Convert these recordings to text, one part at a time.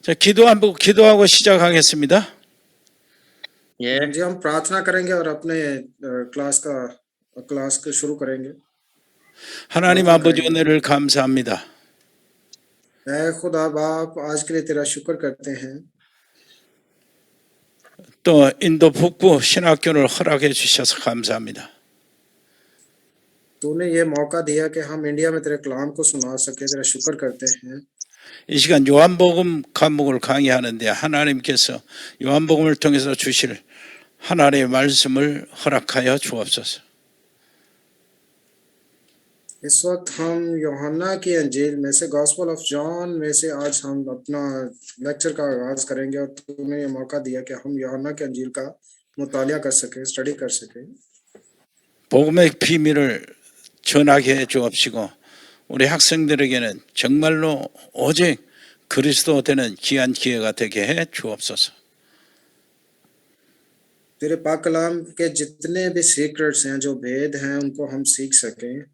자, 기도하고 시작하겠습니다. 예. जी हम प्रार्थना करेंगे और अपने क्लास को शुरू करेंगे। 하나님 아버지 은혜를 감사합니다. ऐ खुदा बाप आज के लिए तेरा शुक्र करते हैं। 또 인도 북부 신학교를 허락해 주셔서 감사합니다. तूने ये मौका दिया कि हम इंडिया में तेरे कलाम को सुना सके, तेरा शुक्र करते हैं। 이 시간 요한복음 과목을 강의하는데 하나님께서 요한복음을 통해서 주실 하나님의 말씀을 허락하여 주옵소서. इस वक्त हम यूहन्ना की अंजील में से गॉस्पेल ऑफ जॉन में से आज हम अपना लेक्चर का आगाज करेंगे और तूने ये मौका दिया कि हम यूहन्ना की अंजील का मुतालिया कर सके, स्टडी कर सके। 복음의 비밀을 전하게 해 주옵시고 우리 학생들에게는 정말로 오직 그리스도 되는 귀한 기회가 되게 해 주옵소서. तेरे पाक कलाम के जितने भी सीक्रेट्स हैं, जो भेद हैं, उनको हम सीख सकें।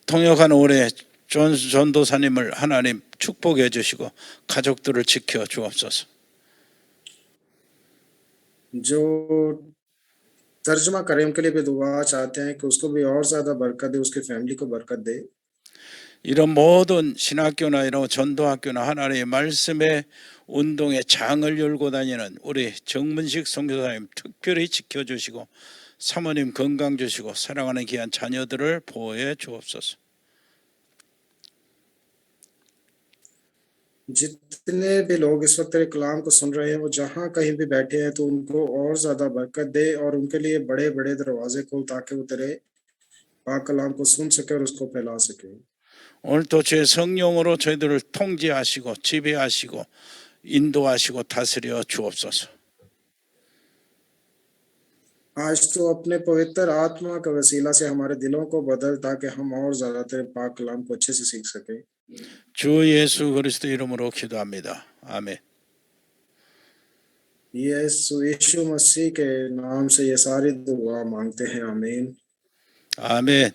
통역한 올해 전도사님을 하나님 축복해 주시고 가족들을 지켜 주옵소서. जो तर्जुमा करें उनके लिए भी दुआ चाहते हैं कि उसको भी और ज्यादा बरकत दे, उसकी फैमिली को बरकत दे। 이런 모든 신학교나 이런 전도학교나 하나님의 말씀의 운동에 장을 열고 다니는 우리 정문식 선교사님 특별히 지켜주시고 사모님 건강 주시고 사랑하는 귀한 자녀들을 보호해 주옵소서. जितने भी लोग इस वक्त तेरे कलाम को सुन रहे हैं, वो जहाँ कहीं भी बैठे हैं, तो उनको और ज्यादा बरकत दे और उनके लिए बड़े बड़े दरवाजे खोल ताकि वो तेरे पाक कलाम को सुन सके और उसको फैला सके। 오늘도 주의 성령으로 저희들을 통제하시고 지배하시고 인도하시고 다스려 주옵소서. आज तो अपने पवित्र आत्मा का वसीला से हमारे दिलों को बदल ताकि हम और ज्यादा तेरे पाक कलाम को अच्छे से सीख सके। 주 예수 그리스도 이름으로 기도합니다. 아멘. यीशु मसीह के नाम से ये सारी दुआ मांगते हैं, आमीन। 아멘.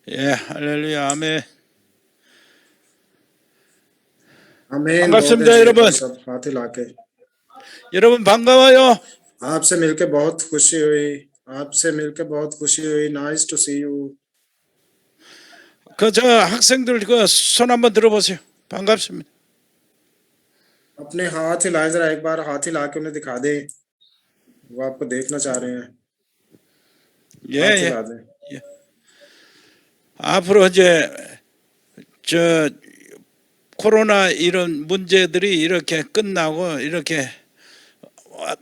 예, 할렐루야, 아멘. आमीन। 반갑습니다, 여러분. सब हाथ हिला के 여러분 반가워요. आपसे मिलके बहुत खुशी हुई, आपसे मिलके बहुत खुशी हुई। नाइस टू सी यू। 그 저 학생들 그 손 한번 들어보세요. 반갑습니다. अपने हाथ हिलाएं, जरा एक बार हाथ हिला के उन्हें दिखा दें, वो आपको देखना चाह रहे हैं। 예, हाथ 예. हिला दें। 앞으로 이제 저 코로나 이런 문제들이 이렇게 끝나고 이렇게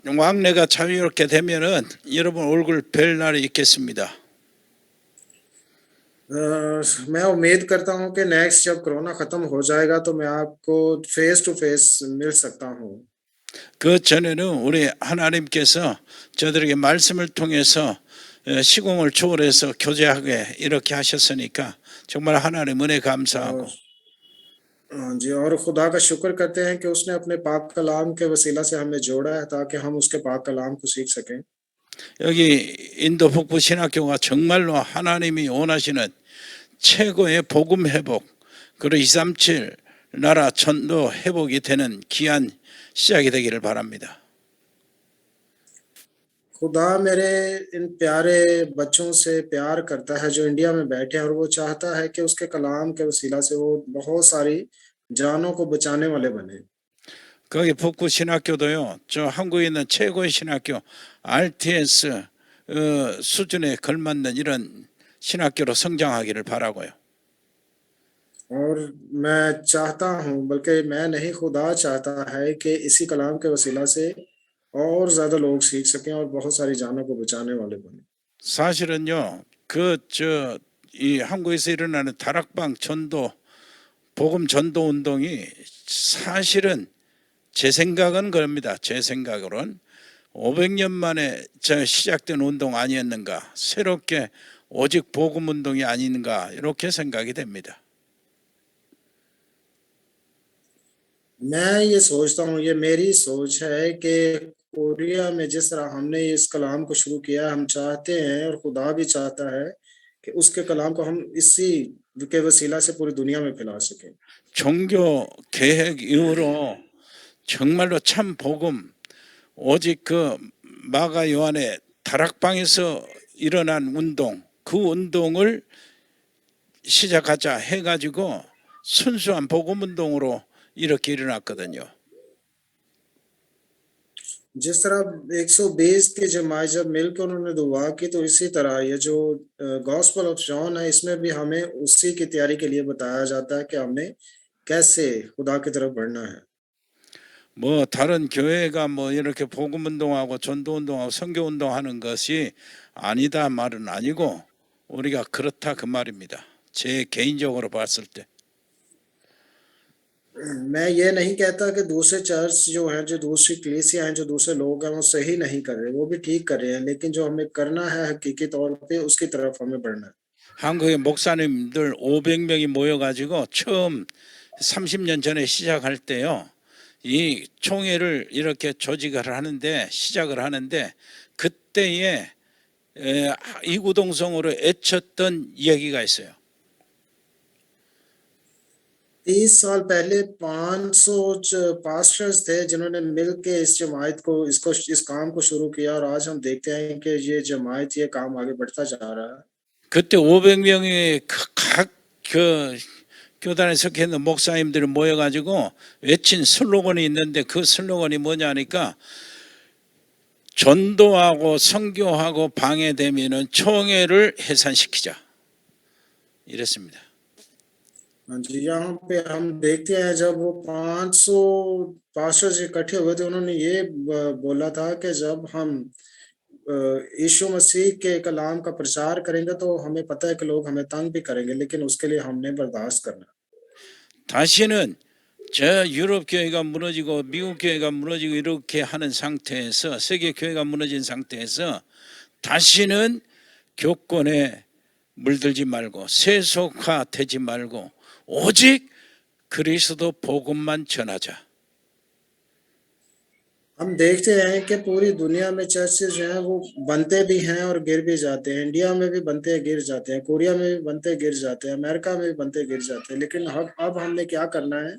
왕래가 자유롭게 되면은 여러분 얼굴 뵐 날이 있겠습니다. मैं उम्मीद करता हूं कि नेक्स्ट जब कोरोना खत्म हो जाएगा तो मैं आपको फेस टू फेस मिल सकता हूं। 그 전에는 우리 하나님께서 저들에게 말씀을 통해서 시공을 초월해서 교제하게 이렇게 하셨으니까 정말 하나님 은혜 감사하고 जी, और खुदा का शुक्र करते हैं कि उसने अपने पाक कलाम के वसीला से हमें जोड़ा है ताकि हम उसके पाक कलाम को सीख सकें। 여기 인도 북부 신학교가 정말로 하나님이 원하시는 최고의 복음 회복 그리고 237 나라 전도 회복이 되는 귀한 시작이 되기를 바랍니다. खुदा मेरे इन प्यारे बच्चों से प्यार करता है जो इंडिया में बैठे हैं, और वो चाहता है कि उसके कलाम के वसीला से वो बहुत सारी जानों को बचाने वाले बने। 거기 북부 신학교도요. 저 한국에 있는 최고의 신학교 RTS 수준에 걸맞는 이런 신학교로 성장하기를 바라고요. और मैं चाहता हूँ, बल्कि मैं नहीं, खुदा चाहता है कि इसी कलाम के वसीला से और ज्यादा लोग सीख सकें और बहुत सारी जानों को बचाने वाले बने। 사실은요. 이 한국에서 일어나는 다락방 전도 복음 전도 운동이 사실은 제 생각은 그럽니다. 제 생각으로는 500년 만에 시작된 운동 아니었는가, 새롭게 오직 복음 운동이 아닌가 이렇게 생각이 됩니다. मैं ये सोचता हूँ, ये मेरी सोच है कि कोरिया में जिस तरह हमने इस कलाम को शुरू किया, हम चाहते हैं और खुदा भी चाहता है कि उसके कलाम को हम इसी के वसीला से पूरी दुनिया में फैला सकें। 종교 개혁 이후로 정말로 참 복음, 오직 그 마가 요한의 다락방에서 일어난 운동, 그 운동을 시작하자 해가지고 순수한 복음 운동으로 이렇게 일어났거든요. जिस तरह 120 की जमात जब मिलकर उन्होंने दुआ की तो इसी तरह ये जो गॉस्पल ऑफ जॉन है इसमें भी हमें उसी की तैयारी के लिए बताया जाता है कि हमने कैसे खुदा की तरफ बढ़ना है। 뭐 다른 교회가 뭐 이렇게 복음 운동하고 전도 운동하고 선교 운동하는 것이 아니다 말은 아니고 우리가 그렇다 그 말입니다. 제 개인적으로 봤을 때. मैं ये नहीं कहता कि दूसरे चर्च जो है, जो दूसरी कलीसिया हैं, जो दूसरे लोग हैं वो सही नहीं कर रहे, वो भी ठीक कर रहे हैं, लेकिन जो हमें करना है हकीकी तौर पे उसकी तरफ हमें बढ़ना है। 한국의 목사님들 500명이 모여가지고 처음 30년 전에 시작할 때요. 이 총회를 이렇게 조직을 하는데 시작을 하는데 그때에 이구동성으로 애쳤던 이야기가 있어요. 30 साल पहले 500 पास्टर्स थे जिन्होंने मिलके इस जमात को इस काम को शुरू किया और आज हम देखते हैं कि ये जमात ये काम आगे बढ़ता जा रहा है। 그때 500명의 각 교단에 속해 있는 목사님들이 모여가지고 외친 슬로건이 있는데 그 슬로건이 뭐냐 하니까 전도하고 선교하고 방해되면은 총회를 해산시키자 이랬습니다. हाँ जी, यहाँ पे हम देखते हैं जब वो 500 पास्टर्स इकट्ठे हुए थे उन्होंने ये बोला था कि जब हम यीशु मसीह के कलाम का प्रचार करेंगे तो हमें पता है कि लोग हमें तंग भी करेंगे, लेकिन उसके लिए हमने बर्दाश्त करना। 다시는 저 유럽 교회가 무너지고 미국 교회가 무너지고 이렇게 하는 상태에서 세계 교회가 무너진 상태에서 다시는 교권에 물들지 말고 세속화되지 말고 오직 그리스도 복음만 전하자. हम देखते हैं कि पूरी दुनिया में चर्चेज जो हैं वो बनते भी हैं और गिर भी जाते हैं। इंडिया में भी बनते हैं, गिर जाते हैं, कोरिया में भी बनते गिर जाते हैं, अमेरिका में भी बनते गिर जाते हैं, लेकिन अब हमने क्या करना है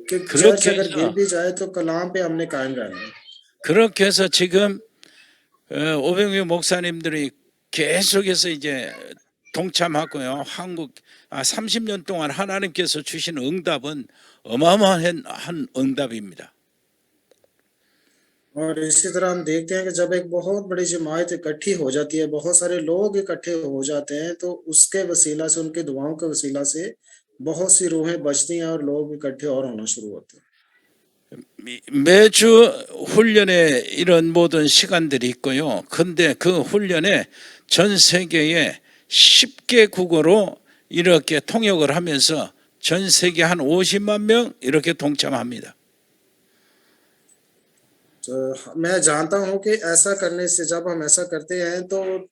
कि चर्च 그렇게 अगर गिर 해서 भी जाए तो कलाम पे हमने कायम रहना है। 그렇게 해서 지금 500명 목사님들이 계속해서 이제 동참하고요. 30년 동안 하나님께서 주신 응답은 어마어마한 응답입니다. और इसी तरह हम देखते हैं कि जब एक बहुत बड़ी जमात इकट्ठी हो जाती है, बहुत सारे लोग इकट्ठे हो जाते हैं, तो उसके वसीला से, उनकी दुआओं के वसीला से बहुत सी रूहें बचती हैं और लोग इकट्ठे और होना शुरू होते हैं। 매주 훈련에 이런 모든 시간들이 있고요. 근데 그 훈련에 전 세계에 10개국어로 이렇게 통역을 하면서 전 세계 한 50만 명 이렇게 동참합니다. तो मैं जानता हूं कि ऐसा करने से, जब हम ऐसा करते हैं तो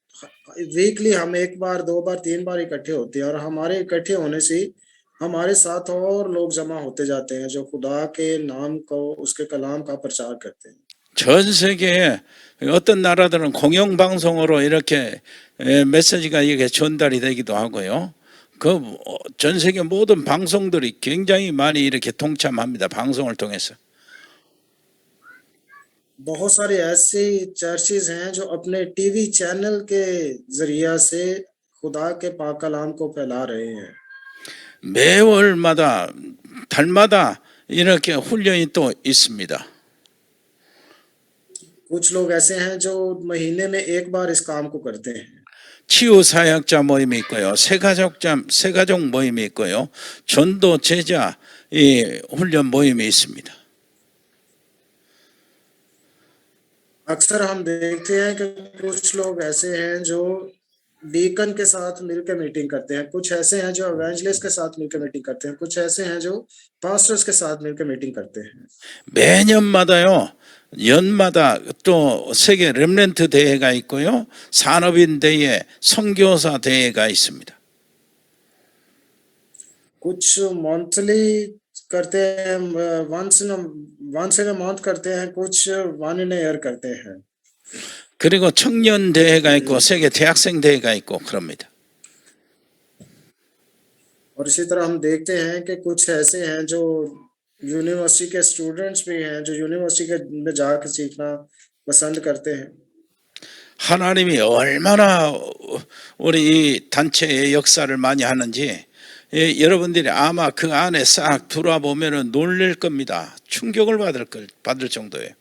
वीकली हम एक बार, दो बार, तीन बार इकट्ठे होते हैं और हमारे इकट्ठे होने से हमारे साथ और लोग जमा होते जाते हैं जो खुदा के नाम को, उसके कलाम का प्रचार करते हैं। 전 세계에 어떤 나라들은 공영방송으로 이렇게 메시지가 이게 전달이 되기도 하고요. 그 전 세계 모든 방송들이 굉장히 많이 이렇게 동참합니다. 방송을 통해서. बहुत सारे ऐसे चर्चेज हैं जो अपने टीवी चैनल के जरिया से खुदा के पाक कलाम को फैला रहे हैं। 매월마다 달마다 이렇게 훈련이 또 있습니다. कुछ लोग ऐसे हैं जो महीने में एक बार इस काम को करते हैं। 치유 사역자 모임이 있고요. 세가족 모임이 있고요. 전도 제자 이 훈련 모임이 있습니다. अक्सर हम देखते हैं कि कुछ लोग ऐसे हैं जो डीकन के साथ मिलकर मीटिंग करते हैं, कुछ ऐसे हैं जो एवेंजलिस्ट के साथ मिलकर मीटिंग करते हैं, कुछ ऐसे हैं जो पास्टर्स के साथ मिलकर मीटिंग करते हैं। 매년마다요. 연마다 또 세계 렘넌트 대회가 있고요. 산업인 대회, 선교사 대회가 있습니다. कुछ मंथली करते हैं, once in a month करते हैं, कुछ one in a year करते हैं। 그리고 청년 대회가 있고 세계 대학생 대회가 있고 그럽니다. और इसी तरह हम देखते हैं कि कुछ ऐसे हैं जो यूनिवर्सिटी के स्टूडेंट्स भी हैं जो यूनिवर्सिटी के में जाकर सीखना पसंद करते हैं। 하나님이 얼마나 우리 이 단체의 역사를 많이 하는지 여러분들이 아마 그 안에 싹 들어보면은 놀랄 겁니다. 충격을 받을 정도예요.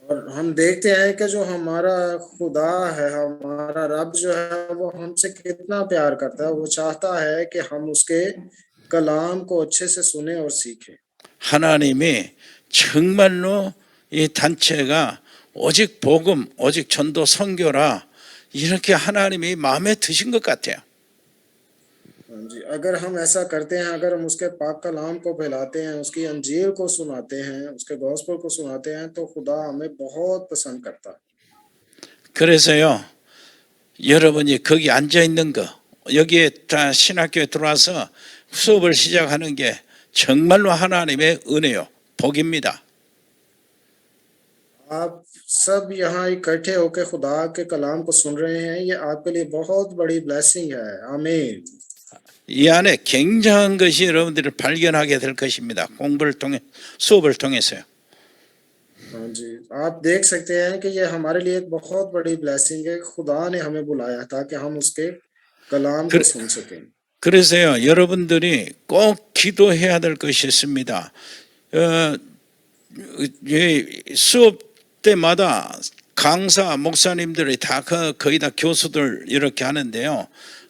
और हम देखते हैं कि जो हमारा खुदा है, हमारा रब जो है वो हमसे कितना प्यार करता है। वो चाहता है कि हम उसके कलाम को अच्छे से सुने और सीखें। 하나님이 정말로 이 단체가 오직 복음, 오직 전도 선교라 이렇게 하나님이 마음에 드신 것 같아요. हाँ जी, अगर हम ऐसा करते हैं, अगर हम उसके पाक कलाम को फैलाते हैं, उसकी अंजील को सुनाते हैं, उसके गॉस्पेल को सुनाते हैं, तो खुदा हमें बहुत पसंद करता है। 그래서요, 여러분이 거기 앉아 있는 거, 여기에 다 신학교에 들어와서 수업을 시작하는 게 정말로 하나님의 은혜요, 복입니다. आप सब यहाँ इकट्ठे होकर खुदा के कलाम को सुन रहे हैं, ये आपके लिए बहुत बड़ी ब्लेसिंग है। आमीन। 이 안에 굉장한 것이 여러분들이 발견하게 될 것입니다. 공부를 통해, 수업을 통해서요. हाँ जी, आप देख सकते हैं कि ये हमारे लिए एक बहुत बड़ी ब्लेसिंग है। खुदा ने हमें बुलाया ताकि हम उसके कलाम को 그래- सुन सकें। 그래서요, 여러분들이 꼭 기도해야 될 것이 있습니다. 수업 때마다 강사 목사님들이 다 거의 다 교수들 이렇게 하는데요.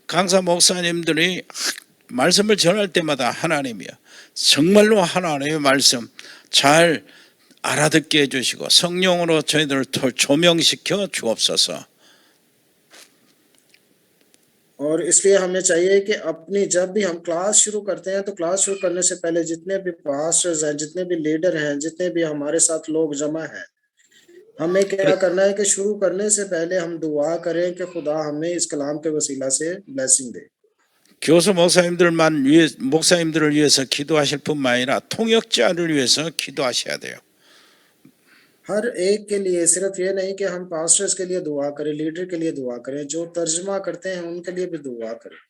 강사 목사님들이 말씀을 전할 때마다 하나님이요, 정말로 하나님의 말씀 잘 알아듣게 해주시고 성령으로 저희들을 조명시켜 주옵소서. और इसलिए हमें चाहिए कि अपनी जब भी हम क्लास शुरू करते हैं तो क्लास शुरू करने से पहले जितने भी पास्टर्स हैं, जितने भी लीडर हैं, जितने भी हमारे साथ लोग जमा हैं, हमें क्या करना है कि शुरू करने से पहले हम दुआ करें कि खुदा हमें इस कलाम के वसीला से ब्लेसिंग दे। 교수 목사님들을 위해서 기도하실 뿐만 아니라 통역자를 위해서 기도하셔야 돼요. हर एक के लिए, सिर्फ ये नहीं कि हम पास्टर्स के लिए दुआ करें, लीडर के लिए दुआ करें, जो तर्जमा करते हैं उनके लिए भी दुआ करें।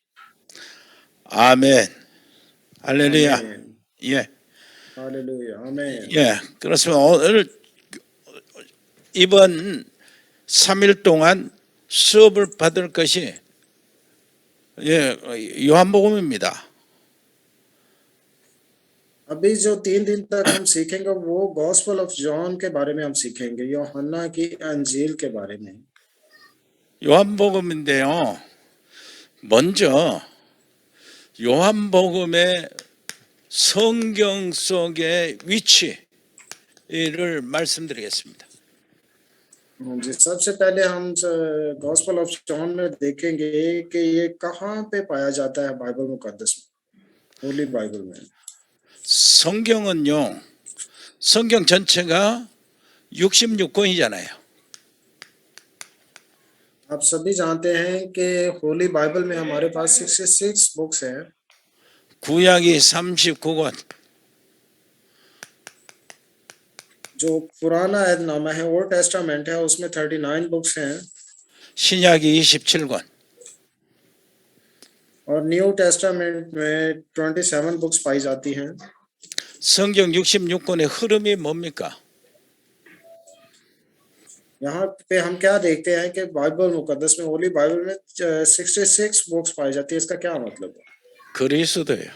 아멘. 할렐루야. आमीन। 예, हालेलुया। आमीन। 예. 그렇습니다. 오늘 이번 3일 동안 수업을 받을 것이 요한복음입니다. अभी जो 3 दिन तक हम सीखेंगे वो गॉस्पेल ऑफ जॉन के बारे में हम सीखेंगे, यूहन्ना की अंजील के बारे में। 요한복음인데요. 먼저 요한복음의 성경 속의 위치를 말씀드리겠습니다. जी, सबसे पहले हम गॉस्पेल ऑफ जॉन में देखेंगे कि ये कहाँ पे पाया जाता है बाइबल मुकद्दस में, होली बाइबल में। 성경은요, 성경 전체가 66권이잖아요. आप सभी जानते हैं कि होली बाइबल में हमारे पास 66 बुक्स हैं। 구약이 39권, जो पुराना ऐदनामा है, ओल्ड टेस्टामेंट है, उसमें 39 बुक्स हैं 신약이 27권. और न्यू टेस्टामेंट में 27 बुक्स पाई जाती हैं। 성경 66권의 흐름이 뭡니까? यहाँ पे हम क्या देखते हैं कि बाइबल मुकद्दस में, होली बाइबल में 66 बुक्स पाई जाती है। इसका क्या मतलब है? 그리스도예요.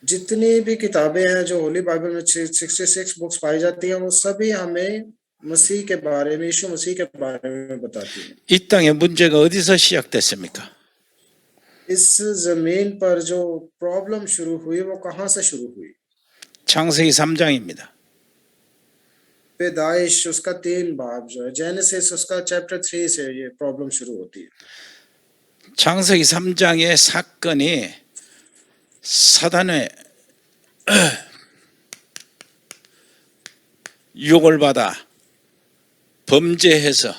जितनी भी किताबें हैं जो होली बाइबल में 66 बुक्स पाई जाती हैं, वो सभी हमें मसीह के बारे में, यीशु मसीह के बारे में बताती हैं। 이 땅의 문제가 어디서 시작됐습니까? इस जमीन पर जो प्रॉब्लम शुरू हुई वो कहाँ से शुरू हुई? 창세기 3장입니다. पैदाइश उसका 3 बाब जो है, जेनेसिस उसका चैप्टर 3 से ये प्रॉब्लम शुरू होती है। 창세기 3장의 사건이 사단의 유혹을 받아 범죄해서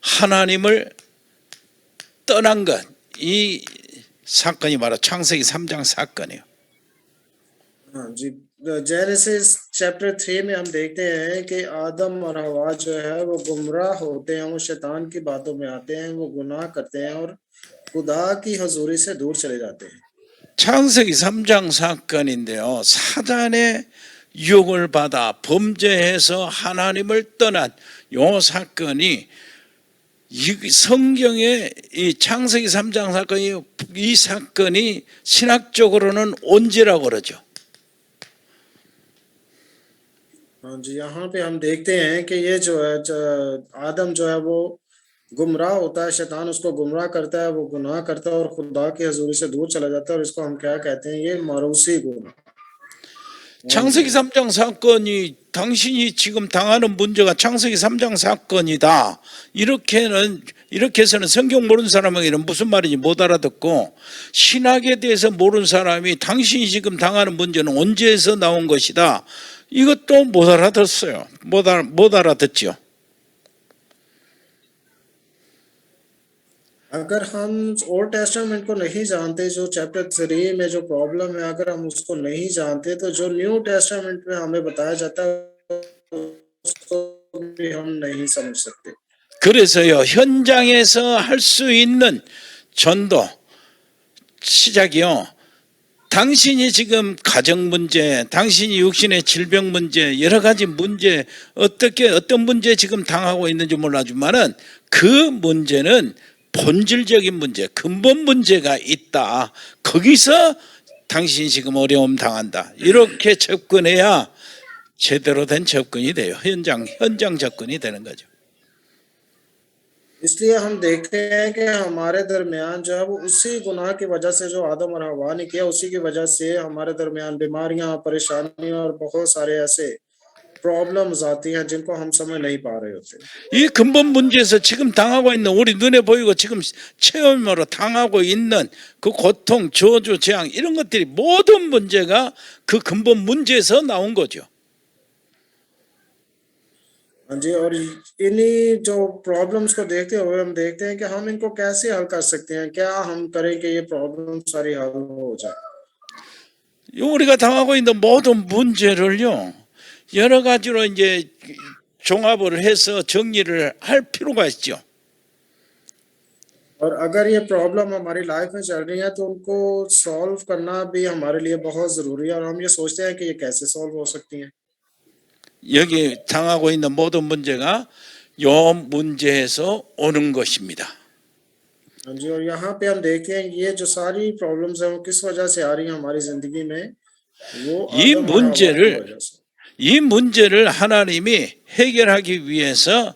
하나님을 떠난 것, 이 사건이 바로 창세기 3장 사건이에요. हाँ जी, जेनेसिस चैप्टर 3 में हम देखते हैं कि आदम और हवा जो है वो गुमराह होते हैं, वो शैतान की बातों में आते हैं, वो गुनाह करते हैं और खुदा की हजूरी से दूर चले जाते हैं। 창세기 3장 사건인데요. 사단의 유혹을 받아 범죄해서 하나님을 떠난 요 사건이 이 성경의 이 창세기 3장 사건이 이 사건이 신학적으로는 온지라고 그러죠. हाँ जी, यहाँ पे हम देखते हैं कि ये जो है आदम जो है वो गुमराह होता है, शैतान उसको गुमराह करता है, वो गुनाह करता है और खुदा की हजूरी से दूर चला जाता है, और इसको हम क्या कहते हैं, ये मारूसी गुनाह। 창세기 3장 사건이 당신이 지금 당하는 문제가 창세기 3장 사건이다. 이렇게 해서는 성경 모르는 사람에게는 무슨 말인지 못 알아듣고, 신학에 대해서 모르는 사람이 당신이 지금 당하는 문제는 언제에서 나온 것이다. 이것도 못 알아듣어요. 못 알아듣죠. अगर हम ओल्ड टेस्टामेंट को नहीं जानते, जो चैप्टर 3 में जो प्रॉब्लम है, अगर हम उसको नहीं जानते, तो जो न्यू टेस्टामेंट में हमें बताया जाता है उसको भी हम नहीं समझ सकते। 그래서요, 현장에서 할 수 있는 전도 시작이요. 당신이 지금 가정 문제, 당신이 육신의 질병 문제, 여러 가지 문제, 어떤 문제 지금 당하고 있는지 몰라지만은 그 문제는 본질적인 문제, 근본 문제가 있다. 거기서 당신이 지금 어려움 당한다. 이렇게 접근해야 제대로 된 접근이 돼요. 현장 접근이 되는 거죠. इसलिए हम देखते हैं कि हमारे दरमियान जो है वो उसी गुनाह की वजह से, जो आदम और हवा ने किया, उसी की वजह से हमारे दरमियान बीमारियां, परेशानियां और बहुत सारे ऐसे प्रॉब्लम्स आती हैं जिनको हम समझ नहीं पा रहे होते। 이 근본 문제에서 지금 당하고 있는, 우리 눈에 보이고 지금 체험으로 당하고 있는 그 고통, 저주, 재앙, 이런 것들이 모든 문제가 그 근본 문제에서 나온 거죠. हाँ जी, और इन्हीं जो प्रॉब्लम्स को देखते हुए हम देखते हैं कि हम इनको कैसे हल कर सकते हैं, क्या हम करें कि ये प्रॉब्लम सारी हल हो जाए। 우리가 당하고 있는 모든 문제를요, 여러 가지로 이제 종합을 해서 정리를 할 필요가 있죠. और अगर ये प्रॉब्लम हमारी लाइफ में चल रही है तो उनको सॉल्व करना भी हमारे लिए बहुत जरूरी है, और हम ये सोचते हैं कि ये कैसे सॉल्व हो सकती हैं। 여기 당하고 있는 모든 문제가 요 문제에서 오는 것입니다. हाँ जी, और यहाँ पे हम देखते हैं ये जो सारी प्रॉब्लम्स हैं वो किस वजह से आ रही हैं हमारी जिंदगी में, वो 이 आदम और हवा की 문제를 वजह से। 이 문제를 하나님이 해결하기 위해서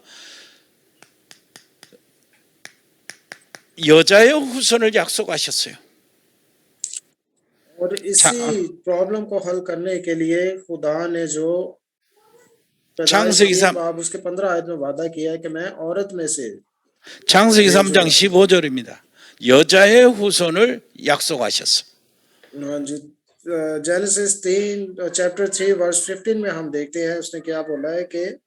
여자의 후손을 약속하셨어요. और इसी प्रॉब्लम को हल करने के लिए खुदा ने जो पैदाइश 창세기 की 3 बाब उसके 15 आयत में वादा किया है कि मैं औरत में से 창세기 3장 15절입니다. 여자의 후손을 약속하셨어. हाँ जी, जेनेसिस 3 चैप्टर 3 वर्स 15 में हम देखते हैं उसने क्या बोला है कि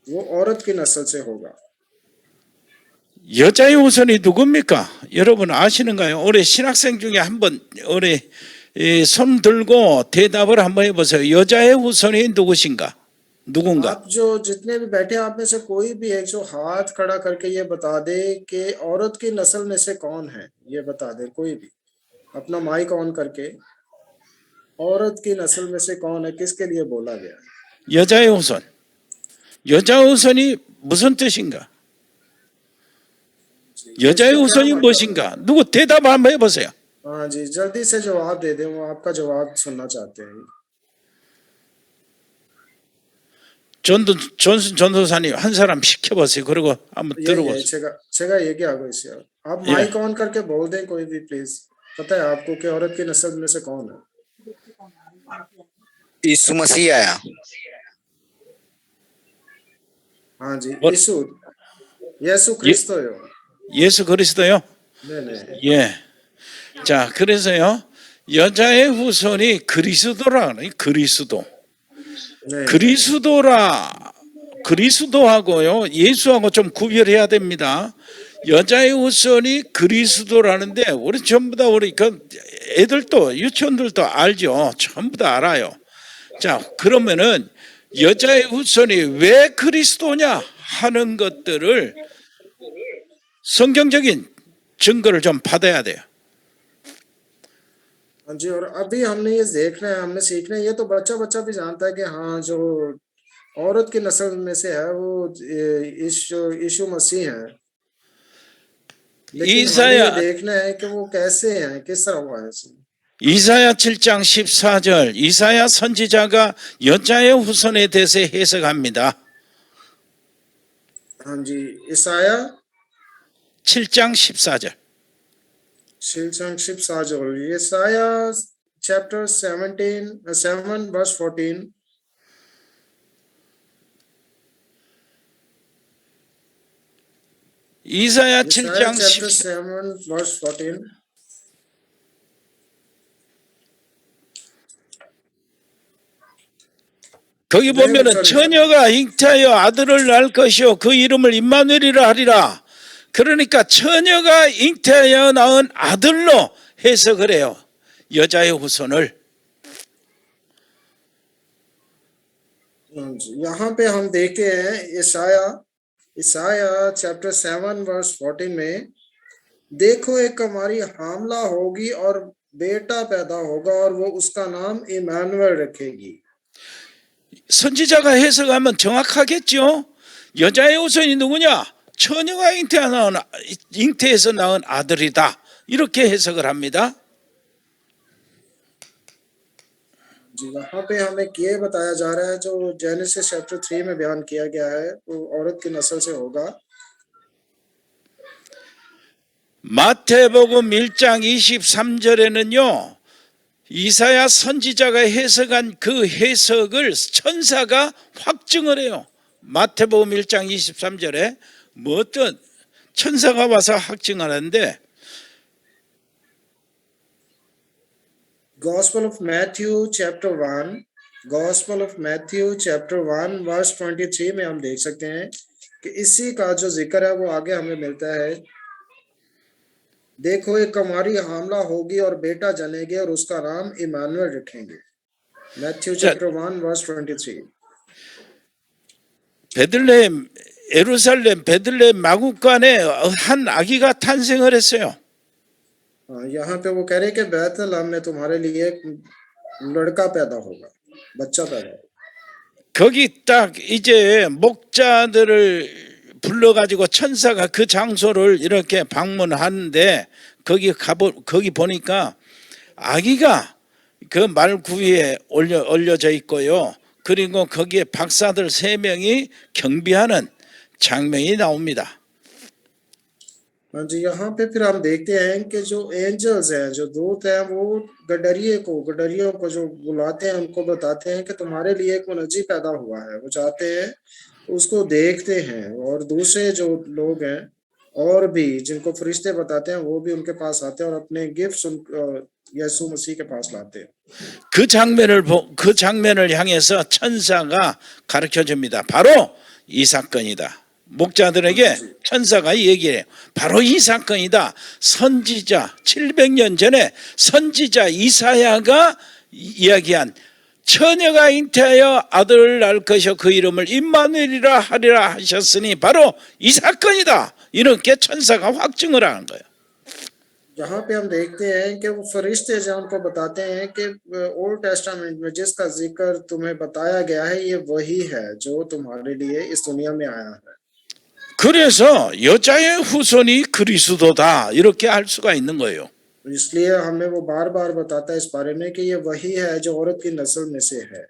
वो औरत की नस्ल से होगा। 여자의 후손이 누굽니까? 여러분 아시는가요? 우리 신학생 중에 한번 우리 손 들고 대답을 한번 해보세요. 여자의 후손이 누구신가? 누군가? आप जो जितने भी बैठे हैं, आप में से कोई भी एक जो हाथ खड़ा करके ये बता दे कि औरत की नस्ल में से कौन है, ये बता दे। कोई भी अपना माइक ऑन करके, औरत की नस्ल में से कौन है, किसके लिए बोला गया है। 여자의 후손. 여자 후손이 무슨 뜻인가? 여자의 इसका क्या 후손이 मतलब है? 무엇인가? 누구 대답 한번 해보세요. हाँ जी, जल्दी से जवाब दे दें, वो आपका जवाब सुनना चाहते हैं। 존슨 전도사님 한 사람 시켜보세요. 그리고 한번 यही है, 들어보세요. 제가 얘기하고 있어요। आप ये। माइक ऑन करके बोल दें कोई भी प्लीज। पता है आपको कि औरत की नस्ल में से कौन है? यीशु मसीह आया। हाँ जी, What? 예수 그리스도요। 예수 그리스도요? 네네। 예. 자, 그래서요. 여자의 후손이 그리스도라 그래요. 그리스도. 네। 그리스도하고요. 예수하고 좀 구별해야 됩니다. 여자의 후손이 그리스도라는데 우리 전부 다 우리 그 애들도 유치원들도 알죠. 전부 다 알아요. 자, 그러면은 여자의 후손이 왜 그리스도냐 하는 것들을 성경적인 증거를 좀 받아야 돼요. हाँ जी, और अभी हमने ये देखना है, हमने सीखना है। ये तो बच्चा बच्चा भी जानता है कि हाँ, जो औरत की नस्ल में से है वो यीशु मसीह है, लेकिन हमें ये 이사야 देखना है कि वो कैसे हैं, किस तरह हुआ है इसमें। 이사야 7장 14절 이사야 선지자가 여자의 후손에 대해서 해석합니다. हाँ जी, ईसाया 7장 14절. 7:14, Isaiah chapter 7 verse 14. 이사야 Isaiah 7장 chapter 14. 7 verse 14. 거기 보면은 처녀가 잉태하여 아들을 낳을 것이요 그 이름을 임마누엘이라 하리라. 그러니까 처녀가 잉태하여 낳은 아들로 해석을 해요. 여자의 후손을. यहाँ पे हम देखते हैं ईसाया चैप्टर 7 वर्स 14 में, देखो एक कुमारी हामला होगी और बेटा पैदा होगा और वो उसका नाम इमानुएल रखेगी। 선지자가 해석하면 정확하겠죠. 여자의 후손이 누구냐? 처녀가 잉태해서 낳은 아들이다. 이렇게 해석을 합니다. जी, यहाँ पे हमें ये बताया जा रहा है, जो जेनेसिस चैप्टर 3 में बयान किया गया है, वो औरत की नस्ल से होगा। 마태복음 1장 23절에는요. 이사야 선지자가 해석한 그 해석을 천사가 확증을 해요. 마태복음 1장 23절에 어떤 천사가 와서 확증을 하는데 Gospel of Matthew chapter 1 verse 23 में हम देख सकते हैं कि इसी का जो जिक्र है वो आगे हमें मिलता है। देखो एक कुमारी हामला होगी और बेटा जनेगी और उसका नाम इमानुएल रखेंगे। Matthew chapter 1 verse 23. 베들레헴 예루살렘 베들레헴 마구간에 한 아기가 탄생을 했어요. यहाँ पे वो कह रहे हैं कि बैतलहम में तुम्हारे लिए एक लड़का पैदा होगा, बच्चा पैदा होगा। 거기 딱 이제 목자들을 불러가지고 천사가 그 장소를 이렇게 방문하는데 거기 보니까 아기가 그 말구위에 올려져 있고요. 그리고 거기에 박사들 3명이 경비하는 장면이 나옵니다. हाँ जी, यहाँ पे फिर हम देखते हैं कि जो एंजल्स हैं, जो दूत हैं, वो गडरियों को जो बुलाते हैं, उनको बताते हैं कि तुम्हारे लिए एक मुनज्जी पैदा हुआ है। वो जाते हैं, उसको देखते हैं, और दूसरे जो लोग हैं और भी जिनको फरिश्ते बताते हैं, वो भी उनके पास आते हैं और अपने गिफ्ट्स यीशु मसीह के पास लाते हैं। 그 장면을 향해서 천사가 가르쳐 줍니다. 바로 이 사건이다. 목자들에게 천사가 얘기해요. 바로 이 사건이다. 선지자 700년 전에 선지자 이사야가 이야기한 처녀가 잉태하여 아들을 낳을 것이요 그 이름을 임마누엘이라 하리라 하셨으니 바로 이 사건이다. 이렇게 천사가 확증을 하는 거예요. यहाँ पे हम देखते हैं कि वो फरिश्ते जो उनको बताते हैं कि ओल्ड टेस्टामेंट में जिसका जिक्र तुम्हें बताया गया है, ये वही है जो तुम्हारे लिए इस दुनिया में आया है। 그래서 여자의 후손이 그리스도다 이렇게 할 수가 있는 거예요. इसलिए हमें वो बार बार बताता है इस बारे में कि ये वही है जो औरत की नस्ल में से है।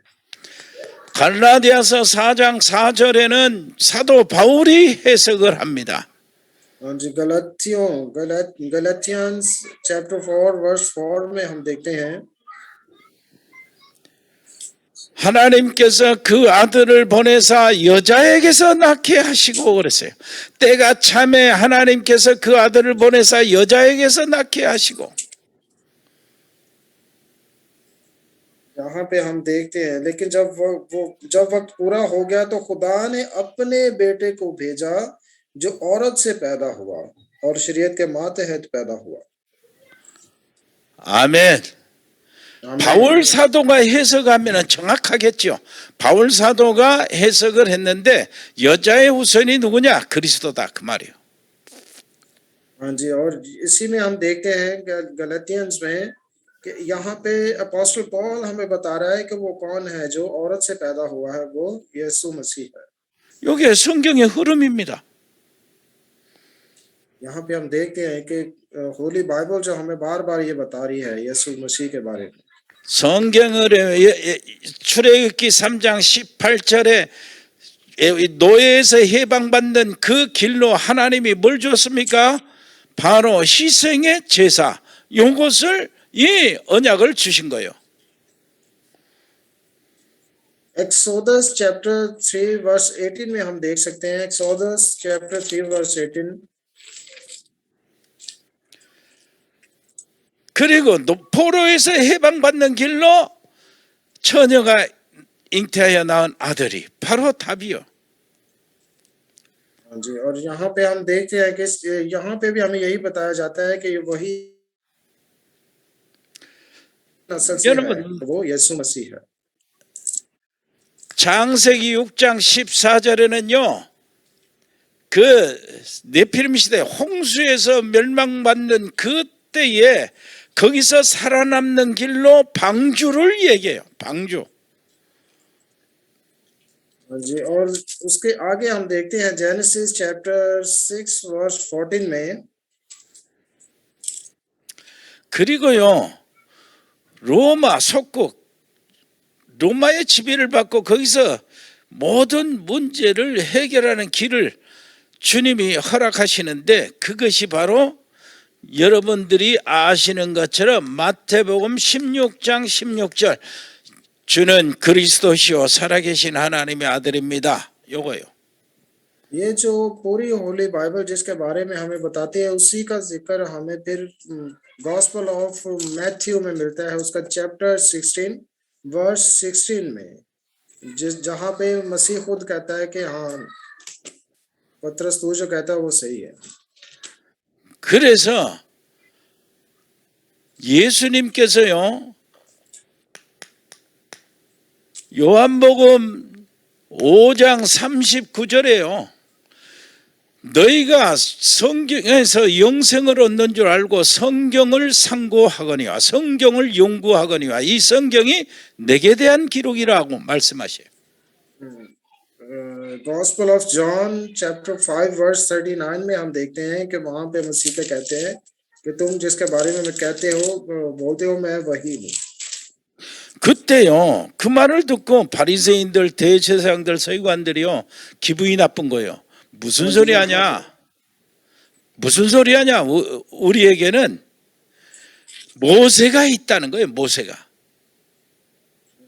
갈라디아서 4장 4절에는 사도 바울이 해석을 합니다. जी, गलतियंस चैप्टर 4 वर्स 4 में हम देखते हैं 하나님께서 그 아들을 보내사 여자에게서 낳게 하시고 그랬어요. 때가 참에 하나님께서 그 아들을 보내사 여자에게서 낳게 하시고. यहाँ पे हम देखते हैं, लेकिन जब वक्त पूरा हो गया तो खुदा ने अपने बेटे को भेजा जो औरत से पैदा हुआ और शरीयत के मातहत पैदा हुआ। 아멘. 바울 사도가 해석하면 정확하겠죠. 바울 사도가 해석을 했는데 여자의 후손이 누구냐? 그리스도다 그 말이에요. हाँ जी, और इसी में हम देखते हैं गलतियंस में कि यहाँ पे अपोस्टल पॉल हमें बता रहा है कि वो कौन है जो औरत से पैदा हुआ है, वो यीशु मसीह है। 이게 성경의 흐름입니다. यहाँ पे हम देखते हैं कि होली बाइबल जो हमें बार बार ये बता रही है यीशु मसीह के बारे में। 성경을 출애굽기 3장 18절에 노예에서 해방받는 그 길로 하나님이 뭘 줬습니까? 바로 희생의 제사, 이것을 이 언약을 주신 거예요. एक्सोदस चैप्टर 3 वर्स 18 में हम देख सकते हैं, एक्सोदस चैप्टर 3 वर्स 18। 그리고 포로에서 해방받는 길로 처녀가 잉태하여 낳은 아들이 바로 답이요. हाँ जी, और यहाँ पे हम देखते हैं कि यहाँ पे भी हमें यही बताया जाता है कि वही नस्ल से है, 여러분 वो यीशु मसीह है। 창세기 6장 14절에는요. 그 네피림 시대 홍수에서 멸망받는 그때에 거기서 살아남는 길로 방주를 얘기해요. 방주. हाँ जी, और उसके आगे हम देखते हैं जेनेसिस चैप्टर 6 वर्स 14 में, 그리고요. 로마 속국 로마의 지배를 받고 거기서 모든 문제를 해결하는 길을 주님이 허락하시는데 그것이 바로 여러분들이 아시는 것처럼 마태복음 16장 16절 주는 그리스도시요 살아계신 하나님의 아들입니다. 요거요. ये जो पूरी होली बाइबल जिसके बारे में हमें बताती है उसी का जिक्र हमें फिर गॉस्पल ऑफ मैथ्यू में मिलता है, उसका चैप्टर 16 वर्स 16 में, जहाँ पे मसीह खुद कहता है कि हाँ पतरस तू जो कहता है वो सही है। 그래서 예수님께서요 요한복음 5장 39절에요 너희가 성경에서 영생을 얻는 줄 알고 성경을 상고하거니와 성경을 연구하거니와 이 성경이 내게 대한 기록이라고 말씀하셔요. गॉस्पल ऑफ जॉन चैप्टर 5 वर्स 39 में हम देखते हैं कि वहां पे मसीह के कहते हैं कि तुम जिसके बारे में कहते हो बोलते हो मैं वही हूँ। 그때요 그 말을 듣고 바리새인들 대제사장들 서기관들이요 기분이 나쁜 거예요. 무슨 소리 하냐? 무슨 소리 하냐? 우리에게는 모세가 있다는 거예요. 모세가.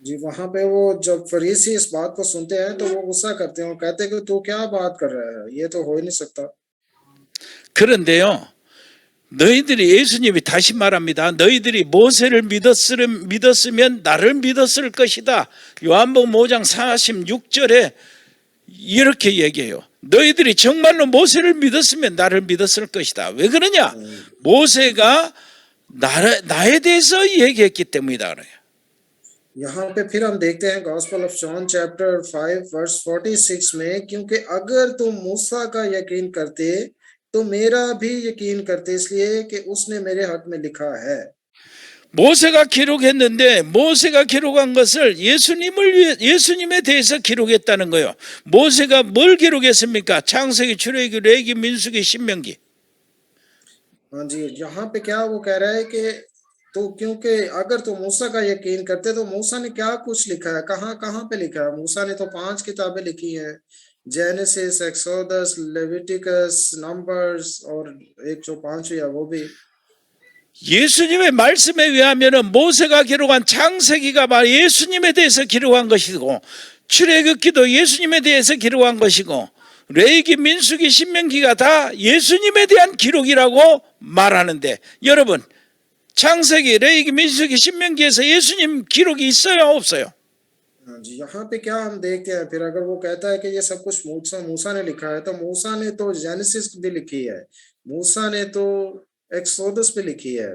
जी, वहां पे वो जब फरीसी इस बात को सुनते हैं तो वो गुस्सा करते हैं और कहते हैं कि तू क्या बात कर रहा है, ये तो हो ही नहीं सकता। 그런데요 너희들이 예수님이 다시 말합니다. 너희들이 모세를 믿었으면 나를 믿었을 것이다. 요한복음 5장 46절에 이렇게 얘기해요. 너희들이 정말로 모세를 믿었으면 나를 믿었을 것이다. 왜 그러냐? 모세가 나에 대해서 얘기했기 때문이다. 그래요. यहाँ पे फिर हम देखते हैं गॉस्पल ऑफ जॉन चैप्टर 5 वर्स 46 में, क्योंकि अगर तुम मूसा का यकीन करते तो मेरा भी यकीन करते, इसलिए कि उसने मेरे हक में लिखा है। 모세가 기록했는데 모세가 기록한 것을 예수님에 대해서 기록했다는 거예요. 모세가 뭘 기록했습니까? 창세기, 출애굽기, 레위기, 민수기, 신명기. हाँ जी, यहाँ पे क्या वो कह रहा है कि तो क्योंकि अगर तो मूसा का यकीन करते तो मूसा ने क्या कुछ लिखा है, कहाँ कहाँ पे लिखा है? मूसा ने तो 5 किताबें लिखी हैं, जेनेसिस, एक्सोडस, लेविटिकस, नंबर्स और एक जो 5वीं है वो भी। 예수님의 말씀에 의하면 모세가 기록한 창세기가 바로 예수님에 대해서 기록한 것이고 출애굽기도 예수님에 대해서 기록한 것이고 레위기, 민수기, 신명기가 다 예수님에 대한 기록이라고 말하는데 여러분 창세기, 레위기, 민수기, 신명기에서 예수님 기록이 있어요 없어요? हाँ जी, यहाँ पे क्या हम देखते हैं फिर, अगर वो कहता है कि ये सब कुछ मूसा ने लिखा है तो मूसा ने तो जेनेसिस भी लिखी है, मूसा ने तो एक्सोडस भी लिखी है।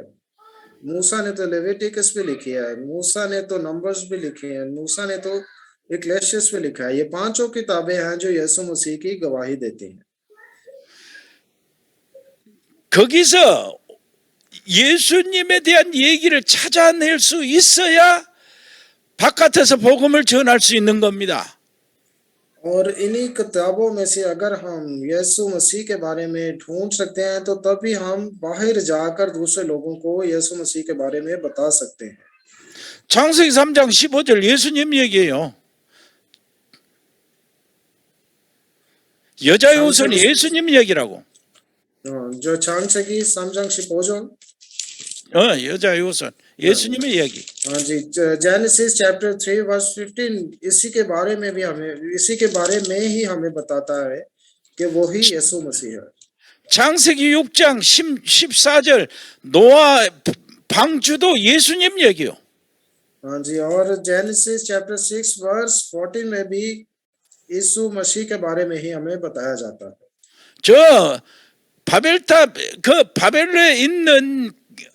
मूसा ने तो लेविटिकस भी लिखी है, मूसा ने तो नंबर्स भी लिखे हैं, मूसा ने तो इक्लेसियस भी लिखा है। ये पांचों किताबें हैं जो यीशु मसीह की गवाही देती हैं। 거기서 예수님에 대한 얘기를 찾아낼 수 있어야 바깥에서 복음을 전할 수 있는 겁니다. और इन्हीं किताबों में से अगर हम यीशु मसीह के बारे में ढूंढ सकते हैं तो तभी हम बाहर जाकर दूसरे लोगों को यीशु मसीह के बारे में बता सकते हैं। 창세기 3장 15절 예수님 얘기예요. 여자의 옷은 예수님 얘기라고. जो 창세기 3장 15절, 여자의 옷은 예수님의 얘기. हाँ जी, जेनेसिस चैप्टर 3 वर्स 15 इसी के बारे में भी हमें, इसी के बारे में ही हमें बताता है कि वो ही यीशु मसीह है। 창세기 6장 14절 노아 방주도 예수님 얘기요. हाँ जी, और जेनेसिस चैप्टर 6 वर्स 14 में भी यीशु मसीह के बारे में ही हमें बताया जाता है। 저 바벨탑 그 바벨에 있는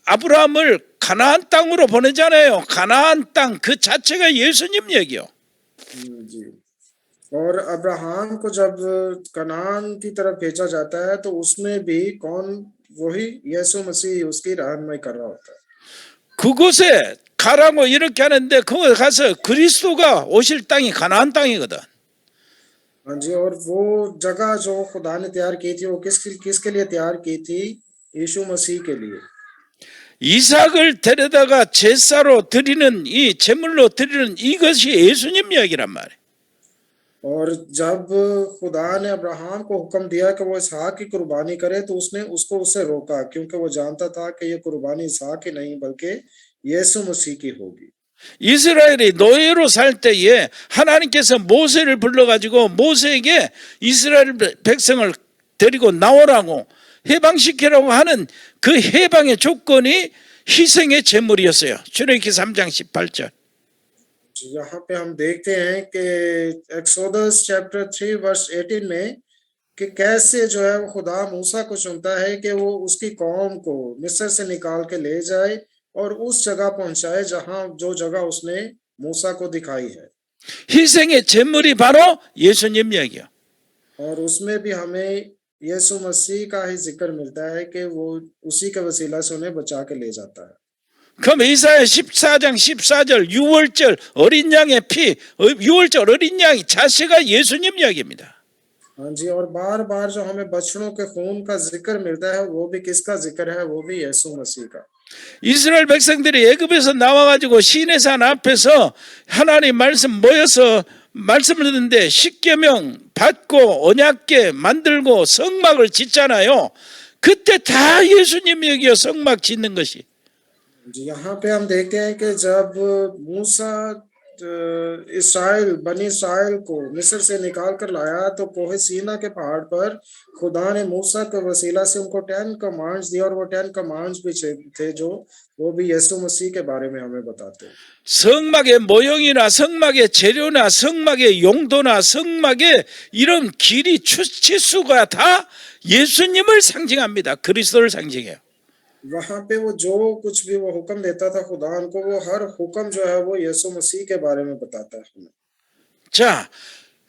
아브라함을 가나안 땅으로 보내잖아요. 가나안 땅 그 자체가 예수님 얘기요. जी, और अब्राहम को जब कनान की तरफ भेजा जाता है तो उसमें भी कौन, वही यीशु मसीह उसकी रहनुमाई कर रहा होता है। 그곳에 가라고 이렇게 하는데 거기 가서 그리스도가 오실 땅이 가나안 땅이거든. हाँ जी, और वो जगह जो खुदा ने तैयार की थी वो किसके लिए तैयार की थी? यीशु मसीह के लिए। 이삭을 데려다가 제사로 드리는 이 제물로 드리는 이것이 예수님 이야기란 말이에요. और जब खुदा ने अब्राहम को हुक्म दिया कि वो इसहाक की कुर्बानी करे तो उसने उससे रोका, क्योंकि वो जानता था कि ये कुर्बानी इसहाक की नहीं बल्कि यीशु मसीह की होगी। 이스라엘이 노예로 살 때에 하나님께서 모세를 불러가지고 모세에게 이스라엘 백성을 데리고 나오라고 해방시키라고 하는 그 해방의 조건이 희생의 제물이었어요. 출애굽기 3장 18절. यहाँ पे हम देखते हैं कि एक्सोडस चैप्टर 3 वर्स 18 में कि कैसे जो है वो खुदा मूसा को चुनता है कि वो उसकी कौम को मिस्र से निकाल के ले जाए और उस जगह पहुंचाए जहां जो जगह उसने मूसा को दिखाई है। 희생의 제물이 바로 예수님 얘기야. और उसमें भी हमें यीशु मसीह का ही जिक्र मिलता है कि वो उसी के वसीला से उन्हें बचा के ले जाता है। 그럼 이사야 14장 14절 6월절 어린 양의 피, 6월절 어린 양이 자체가 예수님 이야기입니다. हाँ जी, और बार बार जो हमें बछड़ों के खून का जिक्र मिलता है वो भी किसका जिक्र है? वो भी यीशु मसीह का। 이스라엘 백성들이 애굽에서 나와가지고 시내산 앞에서 하나님 말씀 모여서 말씀을 듣는데 십계명 받고 언약궤 만들고 성막을 짓잖아요. 그때 다 예수님 얘기요. 성막 짓는 것이. जी, यहाँ पे हम देखते हैं कि जब मूसा बनी इस्राइल को मिस्र से निकाल कर लाया तो कोहे सीना के पहाड़ पर खुदा ने मूसा के वसीला से उनको 10 कमांड्स दिया, और वो 10 कमांड्स भी थे जो वो भी यीशु मसीह के बारे में हमें बताते हैं। 성막의 모형이나 성막의 재료나 성막의 용도나 성막의 이런 길이 치수가 다 예수님을 상징합니다. 그리스도를 상징해요. वहां पे वो जो कुछ भी वो हुक्म देता था खुदा उनको, वो हर हुक्म जो है वो यीशु मसीह के बारे में बताता है हमें। 자,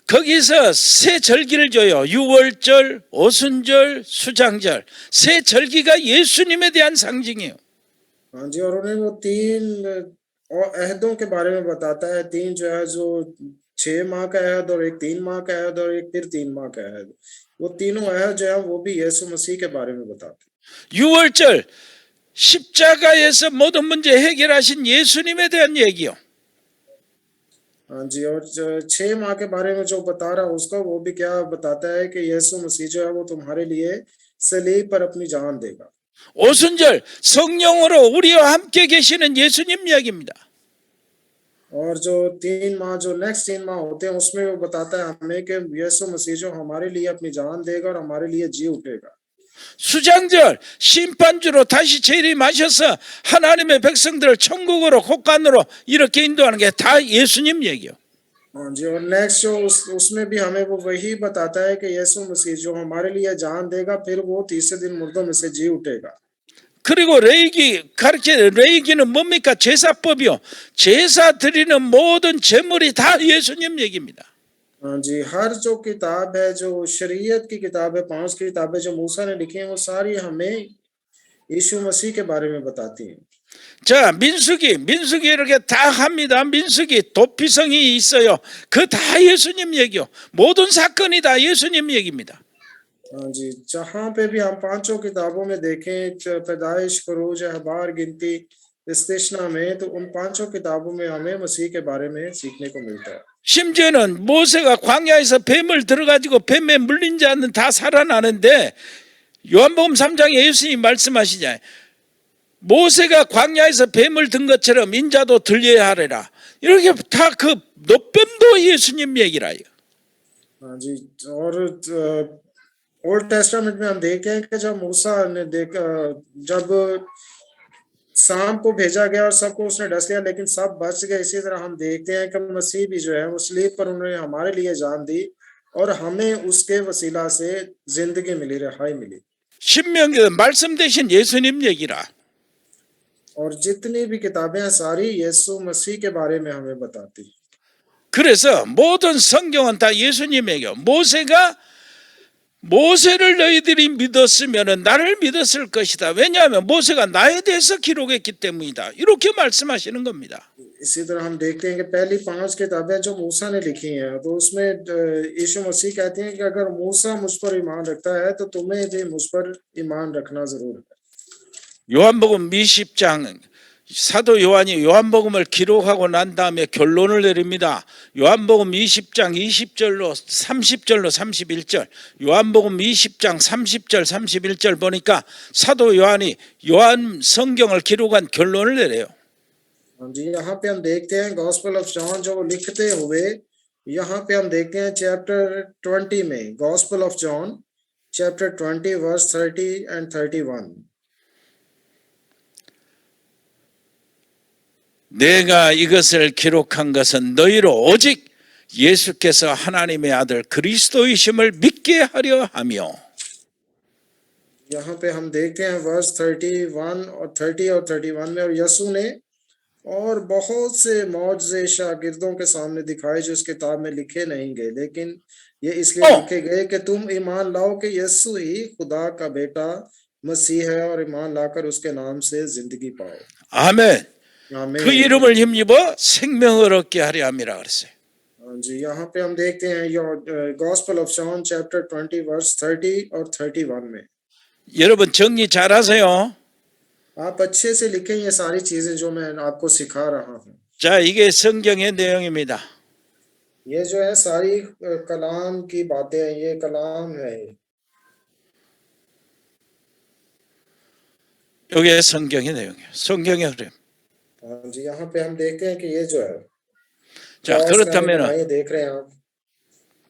거기서 세 절기를 줘요. 유월절, 오순절, 수장절. 세 절기가 예수님에 대한 상징이에요. हाँ जी, और उन्हें वो 3 अहदों के बारे में बताता है। 3 जो है, जो 6 माह का अहद और एक 3 माह का अहद और एक फिर 3 माह का अहद, वो तीनों अहद जो है वो भी यीशु मसीह के बारे में बताते हैं। 유월절 십자가에서 모든 문제 해결하신 예수님에 대한 얘기요. हाँ जी, और 6 माह के बारे में जो बता रहा है उसका, वो भी क्या बताता है कि यीशु मसीह जो है वो तुम्हारे लिए सलीब पर अपनी जान देगा। 오순절 성령으로 우리와 함께 계시는 예수님 이야기입니다. और जो 3 माह, जो नेक्स्ट 3 माह होते हैं उसमें वो बताता है हमें कि यीशु मसीह जो हमारे लिए अपनी जान देगा और हमारे लिए जी उठेगा। 수장절 심판주로 다시 재림하셔서 하나님의 백성들을 천국으로 곳간으로 이렇게 인도하는 게 다 예수님 얘기요. हाँ जी, और नेक्स्ट जो उसमें भी हमें वो वही बताता है कि यीशु मसीह जो हमारे लिए जान देगा, फिर वो तीसरे दिन मुर्दों में से जी उठेगा। 그리고 레이기는 뭡니까? 제사법이요. 제사 드리는 모든 제물이 다 예수님 얘기입니다. हाँ जी, हर जो किताब है, जो शरीयत की किताब है, 5 किताबें जो मूसा ने लिखी हैं, वो सारी हमें यीशु मसीह के बारे में बताती हैं। 자, 민수기 이렇게 다 합니다. 민수기 도피성이 있어요. 그 다 예수님 얘기요. 모든 사건이 다 예수님 얘기입니다. हाँ जी, जहाँ पे भी हम पांचों किताबों में देखें, पैदाइश, खरूज, अहबार, गिनती, इस्तिस्ना में, तो उन पांचों किताबों में हमें मसीह के बारे में सीखने को मिलता है। 심지어는 모세가 광야에서 뱀을 들어가지고 뱀에 물린 자는 다 살아나는데 요한복음 3장에 예수님이 말씀하시잖아요. 모세가 광야에서 뱀을 든 것처럼 인자도 들려야 하리라. 이렇게 다 그 노뱀도 예수님 얘기라요. हाँ जी, और ओल्ड टेस्टामेंट में हम देखते हैं कि जब मूसा ने देखा, जब सांप को भेजा गया और सबको उसने डस लिया, लेकिन सब बच गए। इसी तरह हम देखते हैं कि मसीह भी जो है वो सलीब पर उन्होंने हमारे लिए जान दी और हमें उसके वसीला से जिंदगी मिली, रिहाई मिली। 신명기에 말씀 대신 예수님 얘기라. और जितनी भी किताबें हैं सारी यीशु मसीह के बारे में हमें बताती। 그래서 모든 성경은 다 예수님 얘기요. 모세를 너희들이 믿었으면 나를 믿었을 것이다. 왜냐하면 모세가 나에 대해서 기록했기 때문이다. 이렇게 말씀하시는 겁니다. इसी तरह हम देखते हैं कि पहली 5 किताबें जो मूसा ने लिखी हैं, तो उसमें यीशु मसीह कहते हैं कि अगर मूसा मुझ पर ईमान रखता है तो तुम्हें भी मुझ पर ईमान रखना जरूर है। 요한복음 20장 사도 요한이 요한복음을 기록하고 난 다음에 결론을 내립니다. 요한복음 20장 20절로 30절로 31절, 요한복음 20장 30절 31절 보니까 사도 요한이 요한 성경을 기록한 결론을 내려요. जी, यहाँ पे हम देखते हैं गॉस्पेल ऑफ जॉन जो वो लिखते हुए, यहाँ पे हम देखते हैं चैप्टर 20 में, गॉस्पेल ऑफ जॉन चैप्टर 20 वर्स 30 एंड 31। 내가 이것을 기록한 것은 너희로 오직 예수께서 하나님의 아들 그리스도이심을 믿게 하려 하며. यहाँ पे हम देखते हैं वर्स 31 और 30 और 31 में, और यीशु ने और बहुत से मौजज़े शागिर्दों के सामने दिखाए जो इस किताब में लिखे नहीं गए, लेकिन ये इसलिए लिखे गए कि तुम ईमान लाओ कि यीशु ही खुदा का बेटा मसीह है, और ईमान लाकर उसके नाम से जिंदगी पाओ। 아멘. आमीन। 그 इ름을 힘입어 생명을 얻게 하려 함이라 그랬어요. जी, यहाँ पे हम देखते हैं गॉस्पेल ऑफ जॉन चैप्टर 20 वर्स 30 और 31 में। 여러분 정리 잘하세요. आप अच्छे से लिखें ये सारी चीजें जो मैं आपको सिखा रहा हूँ। 자, 이게 성경의 내용입니다. ये जो है सारी कलाम की बातें हैं, ये कलाम है। 이게 성경의 내용이에요. 성경의 흐름. हाँ जी, यहाँ पे हम देखते हैं कि ये जो है, 자, 그렇다면 ये देख रहे हैं आप।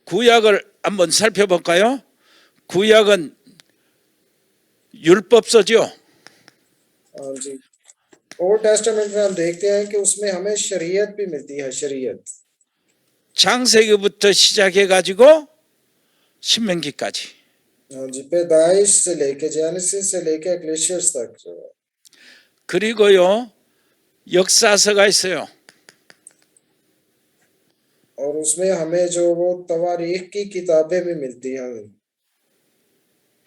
구약을 한번 살펴볼까요? 구약은 율법서죠. हाँ जी, ओल्ड टेस्टामेंट में हम देखते हैं कि उसमें हमें शरीयत भी मिलती है, शरीयत। 창세기부터 시작해 가지고 신명기까지. हाँ जी, पैदाइश से लेके, जेनेसिस से लेके एक्लेशियस तक जो है। 그리고요 역사서가 있어요. और उसमें हमें जो वो तवारीख की किताबें भी मिलती हैं।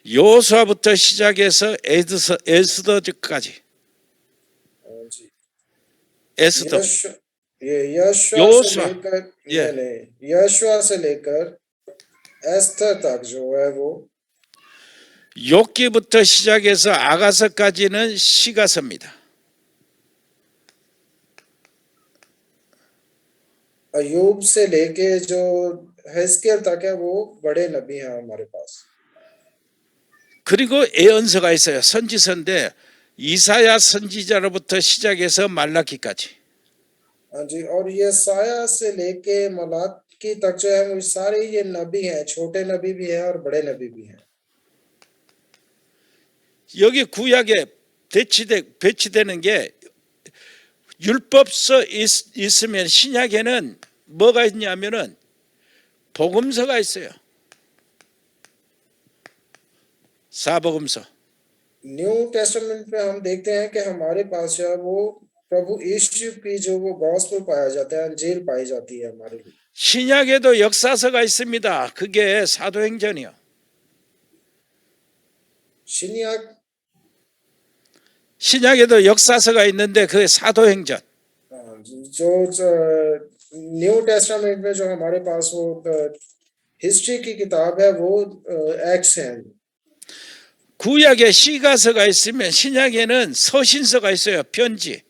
요수아부터 시작해서 에스더까지. हाँ जी, 에스더. ये यशुआ से योशुआ। लेकर, ये। नहीं, यशुआ से लेकर एस्तर तक जो है वो। 욥기부터 시작해서 아가서까지는 시가서입니다. अयूब से लेके जो हिजकिय्याह तक है वो बड़े नबी हैं हमारे पास। 그리고 예언서가 있어요. 선지서인데 이사야 선지자로부터 시작해서 말라기까지. हाँ जी, और ये साया से लेके मलाकी तक जो है वो सारे ये नबी हैं, छोटे नबी भी हैं और बड़े नबी भी हैं। 여기 구약에 배치되는 게 율법서 있으면 신약에는 뭐가 있냐면은 복음서가 있어요. 사복음서. न्यू टेस्टामेंट में हम देखते हैं कि हमारे पास जो है वो प्रभु यीशु की जो वो गॉस्पेल पाया जाता है, अंजील पाई जाती है हमारे लिए। 신약에도 역사서가 있습니다. 그게 사도행전이요. 신약 신약에도 역사서가 있는데 그게 사도행전. जो न्यू टेस्टामेंट में जो हमारे पास वो हिस्ट्री की किताब है वो एक्ट्स है। 구약에 시가서가 있으면 신약에는 서신서가 있어요. 편지.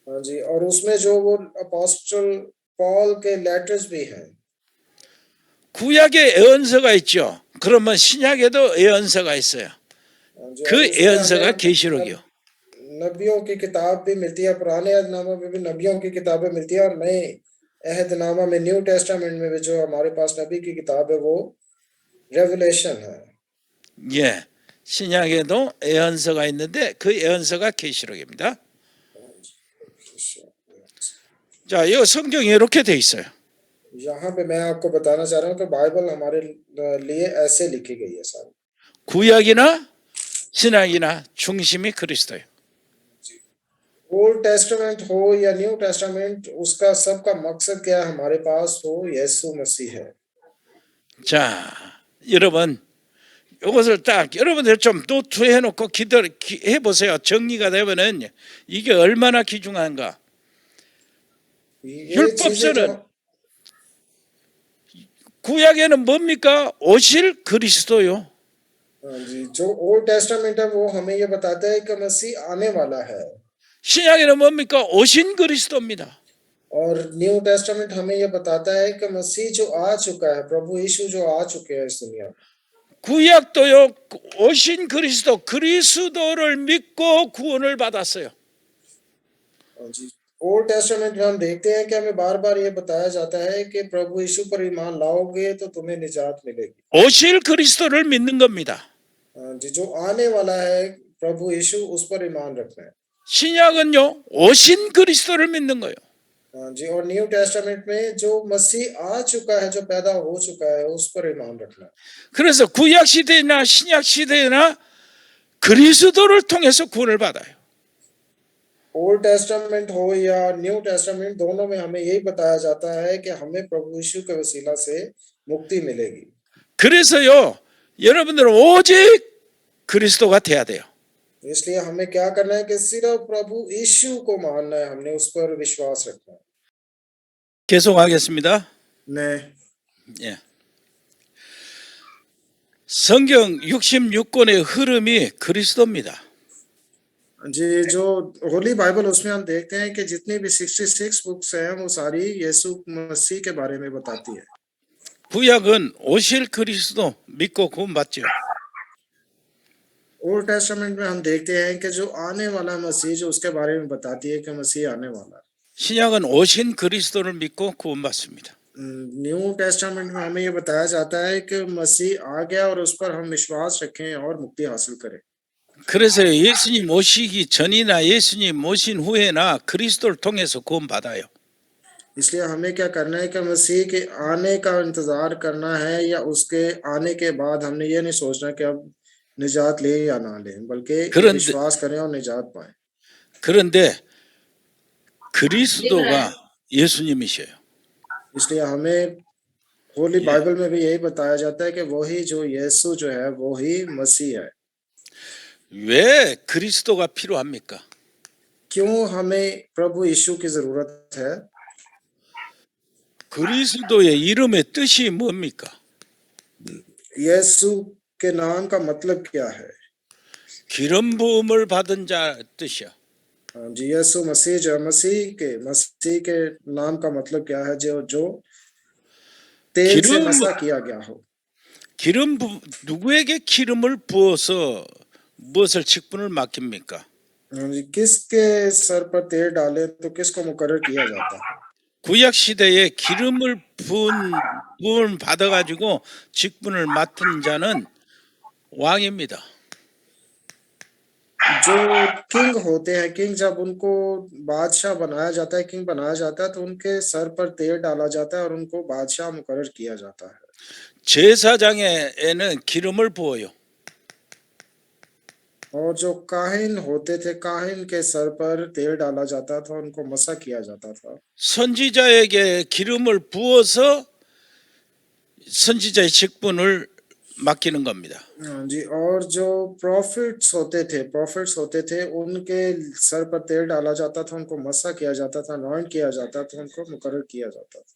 हाँ जी, और उसमें जो वो अपोस्टल पॉल के लेटर्स भी हैं। 구약에 예언서가 있죠. 그러면 신약에도 예언서가 있어요. हाँ जी, 그 और उसमें 예언서가 हमें 계시록이요. नबियों की किताब भी मिलती है, पुराने अहदनामा में भी नबियों की किताबें मिलती है, और नए अहदनामा में न्यू टेस्टामेंट में भी जो हमारे पास नबी की किताब है वो रेवलेशन है। 예. 신약에도 예언서가 있는데 그 예언서가 계시록입니다. 자, 이 성경에 이렇게 돼 있어요. यहाँ पे मैं आपको बताना चाह रहा हूँ कि बाइबल हमारे लिए ऐसे लिखी गई है सारी। 구약이나 신약이나 중심이 그리스도예요. ओल्ड टेस्टामेंट हो या न्यू टेस्टामेंट, उसका सबका मकसद क्या है? हमारे पास हो यीशु मसीह है। 자, 여러분 이것을 딱 여러분들 좀 노트해 놓고 해 보세요. 정리가 되면은 이게 얼마나 귀중한가. ये चीजें 율법서는 जो 구약에는 뭡니까? 오실 그리스도요. हाँ जी, जो ओल्ड टेस्टामेंट है वो हमें ये बताता है कि मसीह आने वाला है, 신약에는 뭡니까? 오신 그리스도입니다. और न्यू टेस्टामेंट हमें ये बताता है कि मसीह जो आ चुका है, प्रभु यीशु जो आ चुके हैं इस दुनिया में। 구약도요. 오신 그리스도를 믿고 구원을 받았어요. हाँ जी, ओल्ड टेस्टामेंट में हम देखते हैं कि हमें बार बार ये बताया जाता है कि प्रभु यीशु पर ईमान लाओगे तो तुम्हें निजात मिलेगी। 오실 그리스도를 믿는 겁니다. हाँ जी, जो आने वाला है प्रभु यीशु, उस पर ईमान रखना है। 신약은요. 오신 그리스도를 믿는 거예요. हाँ जी, और न्यू टेस्टामेंट में जो मसीह आ चुका है, जो पैदा हो चुका है, उस पर ईमान रखना है। 그래서 구약 시대나 신약 시대나 그리스도를 통해서 구원을 받아요. ओल्ड टेस्टामेंट हो या न्यू टेस्टामेंट, दोनों में हमें यही बताया जाता है कि हमें प्रभु यीशु के वसीला से मुक्ति मिलेगी। 그래서요. 여러분들은 오직 그리스도가 돼야 돼요. इसलिए हमें क्या करना है कि सिर्फ प्रभु यीशु को मानना है, हमने उस पर विश्वास रखना है। 계속하겠습니다. 네. 예. 성경 66권의 흐름이 그리스도입니다. जी, जो होली बाइबल, उसमें हम देखते हैं कि जितनी भी 66 बुक्स हैं वो सारी यीशु मसीह के बारे में बताती है। 구약은 오실 그리스도 믿고 구원받죠. ओल्ड टेस्टामेंट में हम देखते हैं कि जो आने वाला मसीह, जो उसके बारे में बताती है कि मसीह आने वाला है। 신약은 오신 그리스도를 믿고 구원받습니다. न्यू टेस्टामेंट में हमें ये बताया जाता है कि मसीह आ गया और उस पर हम विश्वास रखें और मुक्ति हासिल करें। 그래서 예수님 오시기 전이나 예수님 오신 후에나 그리스도를 통해서 구원받아요. इसलिए हमें क्या करना है कि मसीह के आने का इंतजार करना है, या उसके आने के बाद हमने ये नहीं सोचना कि अब निजात ले या ना ले, बल्कि विश्वास करें और निजात पाएं। 그런데 그리스도가 예수님이셔요. इसलिए हमें होली बाइबल में भी यही बताया जाता है कि वही जो यीशु जो है वो ही मसीह है। 왜 그리스도가 필요합니까? क्यों हमें प्रभु यीशु की जरूरत है? 그리스도의 이름의 뜻이 뭡니까? यीशु के नाम का मतलब क्या है? 기름 부음을 받은 자 뜻이야. जी, यीशु मसीह जो मसीह के नाम का मतलब क्या है? जो तेल से मसा किया गया हो। 누구에게 기름을 부어서 무엇을 직분을 맡깁니까? किसके सर पर तेल डाले तो किसको मुकर्रर किया जाता है? 구약 시대에 기름을 부음 받아가지고 직분을 맡은 자는 왕입니다. जो किंग होते हैं, किंग जब उनको बादशाह बनाया जाता है, किंग बनाया जाता है, तो उनके सर पर तेल डाला जाता है और उनको बादशाह मुकर्रर किया जाता है। 제사장에는 기름을 부어요. और जो काहिन होते थे, काहिन के सर पर तेल डाला जाता था, उनको मसा किया जाता था। 선지자에게 기름을 부어서 선지자의 직분을 맡기는 겁니다. हाँ जी, और जो प्रॉफिट्स होते थे, उनके सर पर तेल डाला जाता था, उनको मसा किया जाता था, अनॉइंट किया जाता था, उनको मुकर्रर किया जाता था।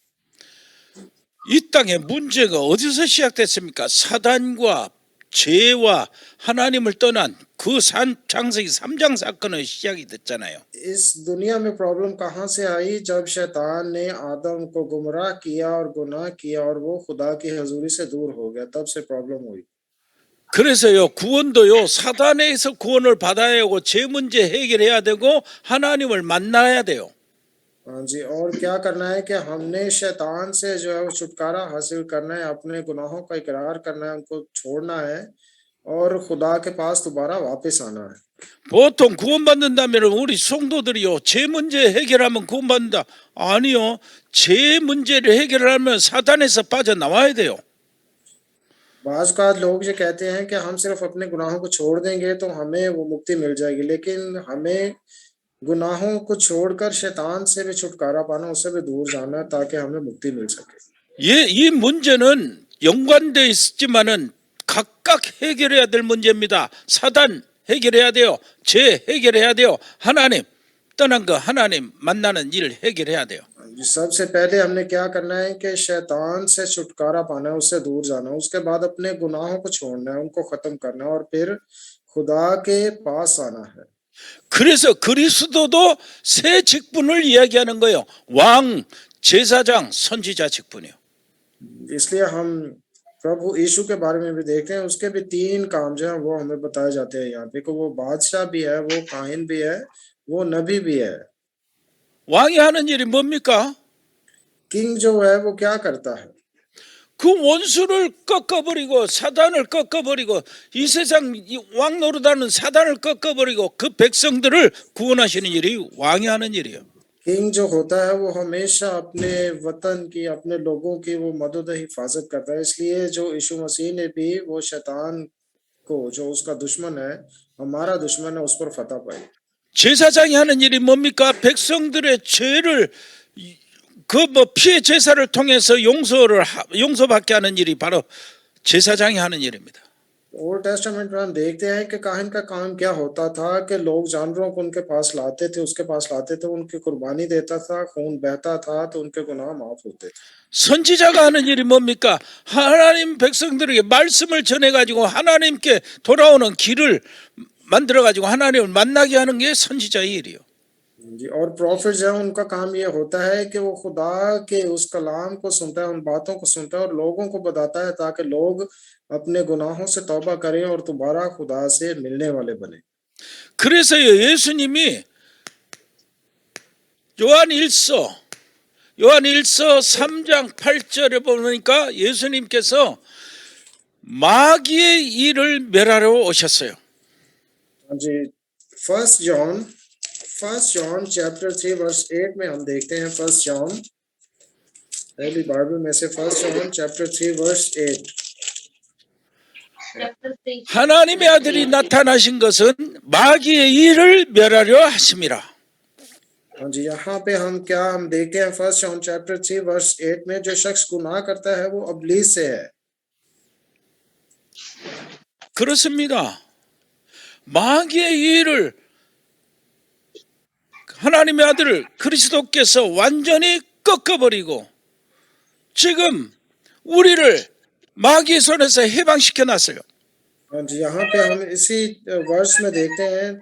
이 땅의 문제가 어디서 시작됐습니까? 사단과 죄와 하나님을 떠난 그 창세기 3장 사건의 시작이 됐잖아요. इस दुनिया में प्रॉब्लम कहाँ से आई? जब शैतान ने आदम को गुमराह किया और गुनाह किया और वो खुदा की हजूरी से दूर हो गया, तब से प्रॉब्लम हुई। 그래서요, 구원도요, 사단에서 구원을 받아야 하고 죄 문제 해결해야 되고 하나님을 만나야 돼요. हाँ जी, और क्या करना है कि हमने शैतान से जो है वो छुटकारा हासिल करना है, अपने गुनाहों का इकरार करना है, उनको छोड़ना है और खुदा के पास दोबारा वापस आना है। 보통 구원받는다면 우리 성도들이요, 죄 문제 해결하면 구원받는다. 아니요, 죄 문제를 해결하면 사단에서 빠져나와야 돼요. बाज़ लोग ये कहते हैं कि हम सिर्फ अपने गुनाहों को छोड़ देंगे तो हमें वो मुक्ति मिल जाएगी, लेकिन हमें गुनाहों को छोड़कर शैतान से भी छुटकारा पाना, उससे भी दूर जाना है ताकि हमें मुक्ति मिल सके। 이 문제는 연관되어 있지만은 각각 해결해야 될 문제입니다. 사단 해결해야 돼요. 죄 해결해야 돼요. 하나님 떠난 거 하나님 만나는 일 해결해야 돼요. सबसे पहले हमने क्या करना है कि शैतान से छुटकारा पाना है, उससे दूर जाना है, उसके बाद अपने गुनाहों को छोड़ना है, उनको खत्म करना है और फिर खुदा के पास आना है। 그래서 그리스도도 세 직분을 이야기하는 거예요. 왕, 제사장, 선지자 직분이요. इसलिए हम प्रभु यीशु के बारे में भी देखते हैं, उसके भी 3 काम जो है वो हमें बताए जाते हैं यहाँ पे कि वो बादशाह भी है, वो काहिन भी है, वो नबी भी है। 왕이 하는 일이 뭡니까? किंग जो है वो क्या करता है? 그 원수를 꺾어버리고 사단을 꺾어버리고 이 세상 왕 노릇하는 사단을 꺾어버리고 그 백성들을 구원하시는 일이 왕이 하는 일이에요. किंग जो होता है वो हमेशा अपने वतन की, अपने लोगों की वो मदद हिफाजत करता है। इसलिए जो यीशु मसीह ने भी वो शैतान को, जो उसका दुश्मन है, हमारा दुश्मन है, उस पर फतह पाई। 제사장이 하는 일이 뭡니까? 백성들의 죄를 그 피해 제사를 통해서 용서받게 하는 일이 바로 제사장이 하는 일입니다. ओल्ड टेस्टामेंट में हम देखते हैं कि काहिन का काम क्या होता था कि लोग जानवरों को उनके पास लाते थे, उसके पास लाते थे, उनकी कुर्बानी देता था, खून बहता था तो उनके गुनाह माफ होते थे। 선지자가 하는 일이 뭡니까? 하나님 백성들에게 말씀을 전해 가지고 하나님께 돌아오는 길을 만들어 가지고 하나님을 만나게 하는 게 선지자의 일이요. जी, और प्रॉफिट्स है, उनका काम ये होता है कि वो खुदा के उस कलाम को सुनता है, उन बातों को सुनता है और लोगों को बताता है ताकि लोग अपने गुनाहों से तौबा करें और दोबारा खुदा से मिलने वाले बने। 그래서 예수님이 요한 1서 3장 8절에 보니까 예수님께서 마귀의 일을 멸하러 오셨어요. जी, फर्स्ट जॉन चैप्टर 3 वर्स 8 में हम देखते हैं, फर्स्ट जॉन पहली बाइबल में से फर्स्ट जॉन चैप्टर 3 वर्स 8। 하나님의 아들이 나타나신 것은 마귀의 일을 멸하려 하심이라. हाँ जी, यहाँ पे हम देखते हैं फर्स्ट जॉन चैप्टर 3 वर्स 8 में, जो शख्स गुनाह करता है वो इब्लीस से है। 그렇습니다. 마귀의 일을 하나님의 아들을 그리스도께서 완전히 꺾어버리고 지금 우리를 마귀의 손에서 해방시켜 놨어요. हाँ जी, यहाँ पे हम इसी वर्ष में देखते हैं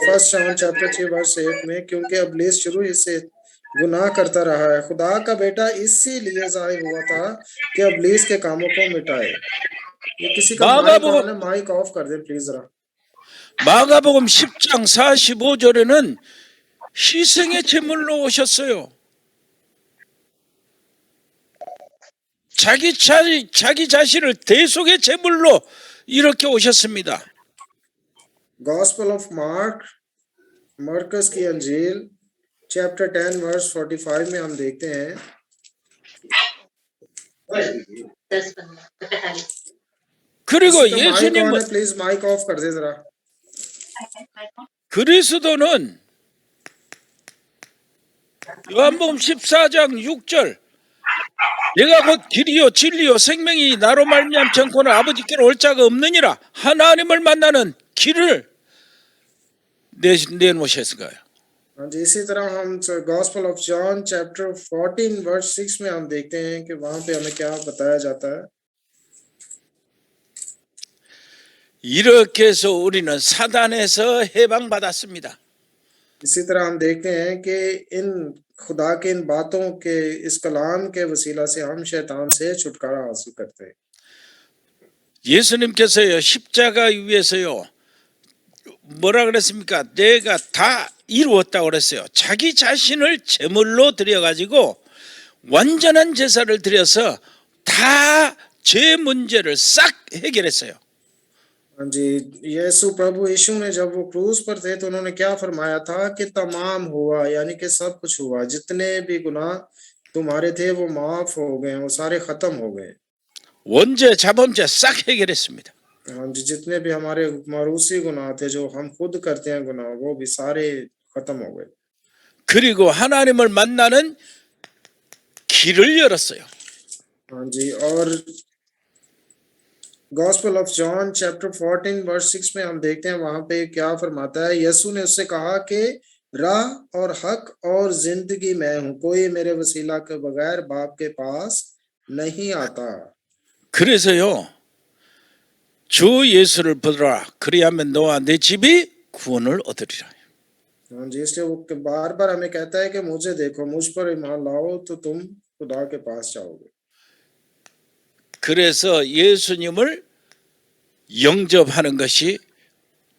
फर्स्ट जॉन चैप्टर 3 वर्स 8 में, क्योंकि इब्लीस शुरू ही से गुनाह करता रहा है, खुदा का बेटा इसीलिए जाहिर हुआ था कि इब्लीस के कामों को मिटाए। ये किसी का माइक ऑन है, माइक ऑफ कर दे प्लीज जरा। 마가복음 10장 45절에는 희생의 제물로 오셨어요. 자기 자신을 대속의 제물로 이렇게 오셨습니다. Gospel of मार्कस की अंजील चैप्टर 10 वर्स 45 में हम देखते हैं, 그리고 किसी का माइक ऑन 예수님은 है, प्लीज माइक ऑफ कर दे जरा। 그리스도는 요한복음 14장 6절 내가 곧 길이요 진리요 생명이 나로 말미암지 않고는 아버지께로 올 자가 없느니라 하나님을 만나는 길을 내놓으셨을까요? हाँ जी, इसी तरह हम गॉस्पेल ऑफ जॉन चैप्टर 14 वर्स 6 में हम देखते हैं कि वहां पे हमें क्या बताया जाता है। 이렇게 해서 우리는 사단에서 해방받았습니다. इसी तरह हम देखते हैं कि इन खुदा के इन बातों के इस कलाम के वसीला से हम शैतान से छुटकारा हासिल करते हैं। 예수님께서요 십자가 위에서요 뭐라 그랬습니까? 내가 다 이루었다고 그랬어요. 자기 자신을 제물로 드려가지고 완전한 제사를 드려서 다 죄 문제를 싹 해결했어요. हाँ जी, यीशु प्रभु यीशु ने जब वो क्रूस पर थे तो उन्होंने क्या फरमाया था कि तमाम हुआ, यानी कि सब कुछ हुआ, जितने भी गुनाह तुम्हारे थे वो माफ हो गए, वो सारे खत्म हो गए। 원죄 자범죄 싹 해결했습니다. हाँ जी, जितने भी हमारे मारूसी गुनाह थे जो हम खुद करते हैं गुनाह, वो भी सारे खत्म हो गए। 그리고 하나님을 만나는 길을 열었어요. हाँ जी, और गॉस्पेल ऑफ जॉन चैप्टर 14 वर्स 6 में हम देखते हैं वहां पे क्या फरमाता है। यीशु ने उससे कहा कि राह और हक और जिंदगी मैं हूं, कोई मेरे वसीला के बगैर बाप के पास नहीं आता। 그래서요 주 예수를 보라 그리하면 너와 내 집이 구원을 얻으리라. हाँ जी, इसलिए वो बार बार हमें कहता है कि मुझे देखो, मुझ पर ईमान लाओ तो तुम खुदा के पास जाओगे। 그래서 예수님을 영접하는 것이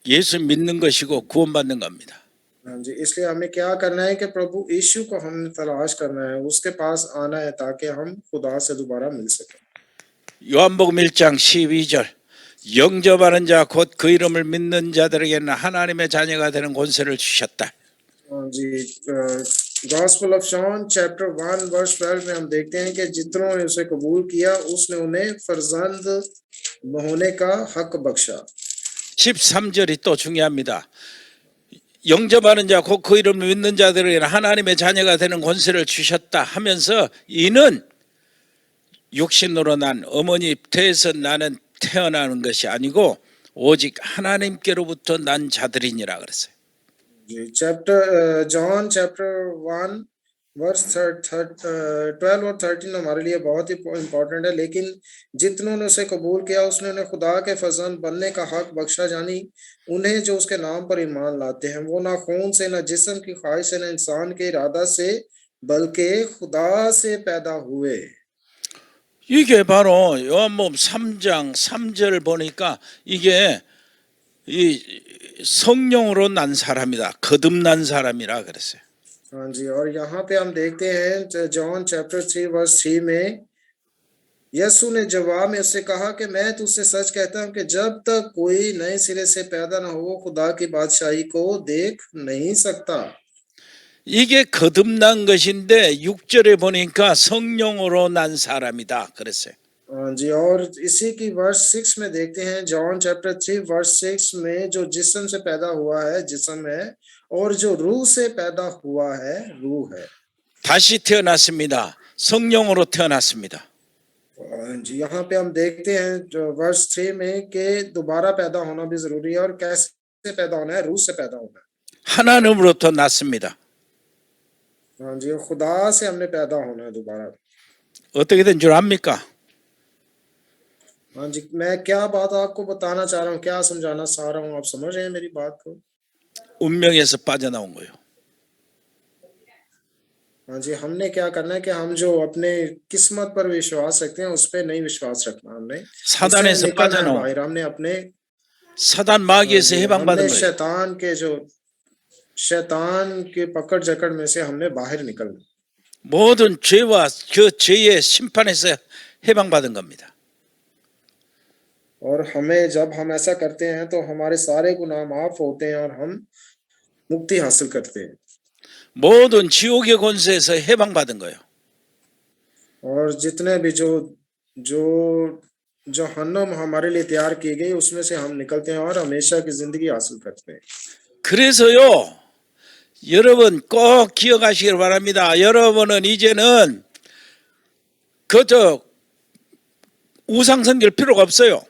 예수 믿는 것이고 구원받는 겁니다. हाँ जी, इसलिए हमें क्या करना है कि प्रभु यीशु को हमने तलाश करना है, उसके पास आना है ताकि हम खुदा से दोबारा मिल सके। 요한복음 1장 12절 영접하는 자 곧 그 이름을 믿는 자들에게는 하나님의 자녀가 되는 권세를 주셨다. हाँ जी, गॉस्पेल ऑफ जॉन चैप्टर 1 वर्स 12 में हम देखते हैं कि जितनों ने उसे कबूल किया उसने उन्हें फर्जंद होने का हक बख्शा। 13절이 또 중요합니다. 영접하는 자 곧 그 이름을 믿는 자들에게는 하나님의 자녀가 되는 권세를 주셨다 하면서 이는 육신으로 난 어머니 태에서 나는 태어나는 것이 아니고 오직 하나님께로부터 난 자들이니라 그랬어요. चैप्टर जॉन चैप्टर 1 वर्स 12 और 13 हमारे लिए बहुत ही इम्पोर्टेंट है। लेकिन जितनों ने उसे कबूल किया उसने उन्हें खुदा के फर्जंद बनने का हक बख्शा, यानी उन्हें जो उसके नाम पर ईमान लाते हैं। वो ना खून से, ना जिस्म की ख्वाहिश से, ना इंसान के इरादा से, बल्कि खुदा से पैदा हुए। 이게 바로 요한복음 3장 3절 보니까 이게 이 성령으로 난 사람이다. 거듭난 사람이라 그랬어요. हाँ जी, और यहाँ पे हम देखते हैं जॉन चैप्टर 3 वर्स 3 में यीशु ने जवाब में उससे कहा कि मैं तुझसे सच कहता हूँ कि जब तक कोई नए सिरे से पैदा न हो खुदा की बादशाही को देख नहीं सकता। 이게 거듭난 것인데 6절에 보니까 성령으로 난 사람이다 그랬어요. हाँ जी, और इसी की वर्स 6 में देखते हैं जॉन चैप्टर 3 वर्स 6 में जो जिस्म से पैदा हुआ है जिस्म है, और जो रूह से पैदा हुआ है रूह है। 다시 태어났습니다. 성령으로 태어났습니다. जी, यहाँ पे हम देखते हैं जो वर्स 3 में कि दोबारा पैदा होना भी जरूरी है, और कैसे पैदा होना है, रूह से पैदा होना है। 하나님으로부터 났습니다. हाँ जी, खुदा से हमने पैदा होना है दोबारा। 어떻게 된 줄 압니까? हाँ जी, मैं क्या बात आपको बताना चाह रहा हूँ, क्या समझाना चाह रहा हूँ, आप समझ रहे हैं मेरी बात को? 운명에서 빠져나온 거예요. हाँ जी, हमने क्या करना है कि हम जो अपने किस्मत पर विश्वास रखते हैं उस पर नहीं विश्वास रखना, हमने 사단에서 निकलना है 빠져나온 बाहर। हमने अपने 사단 마귀에서 해방받은 हमने 거예요. शैतान के पकड़ जकड़ में से हमने बाहर निकलना। 모든 죄와 그 죄의 심판에서 해방받은 겁니다. और हमें जब हम ऐसा करते हैं तो हमारे सारे गुनाह माफ होते हैं और हम मुक्ति हासिल करते हैं। 모든 지옥의 권세에서 해방받은 거예요. और जितने भी जो जहन्नुम हमारे लिए तैयार की गई उसमें से हम निकलते हैं और हमेशा की जिंदगी हासिल करते हैं। 그래서요, 여러분 꼭 기억하시길 바랍니다. 여러분은 이제는 그저 우상 섬길 필요가 없어요.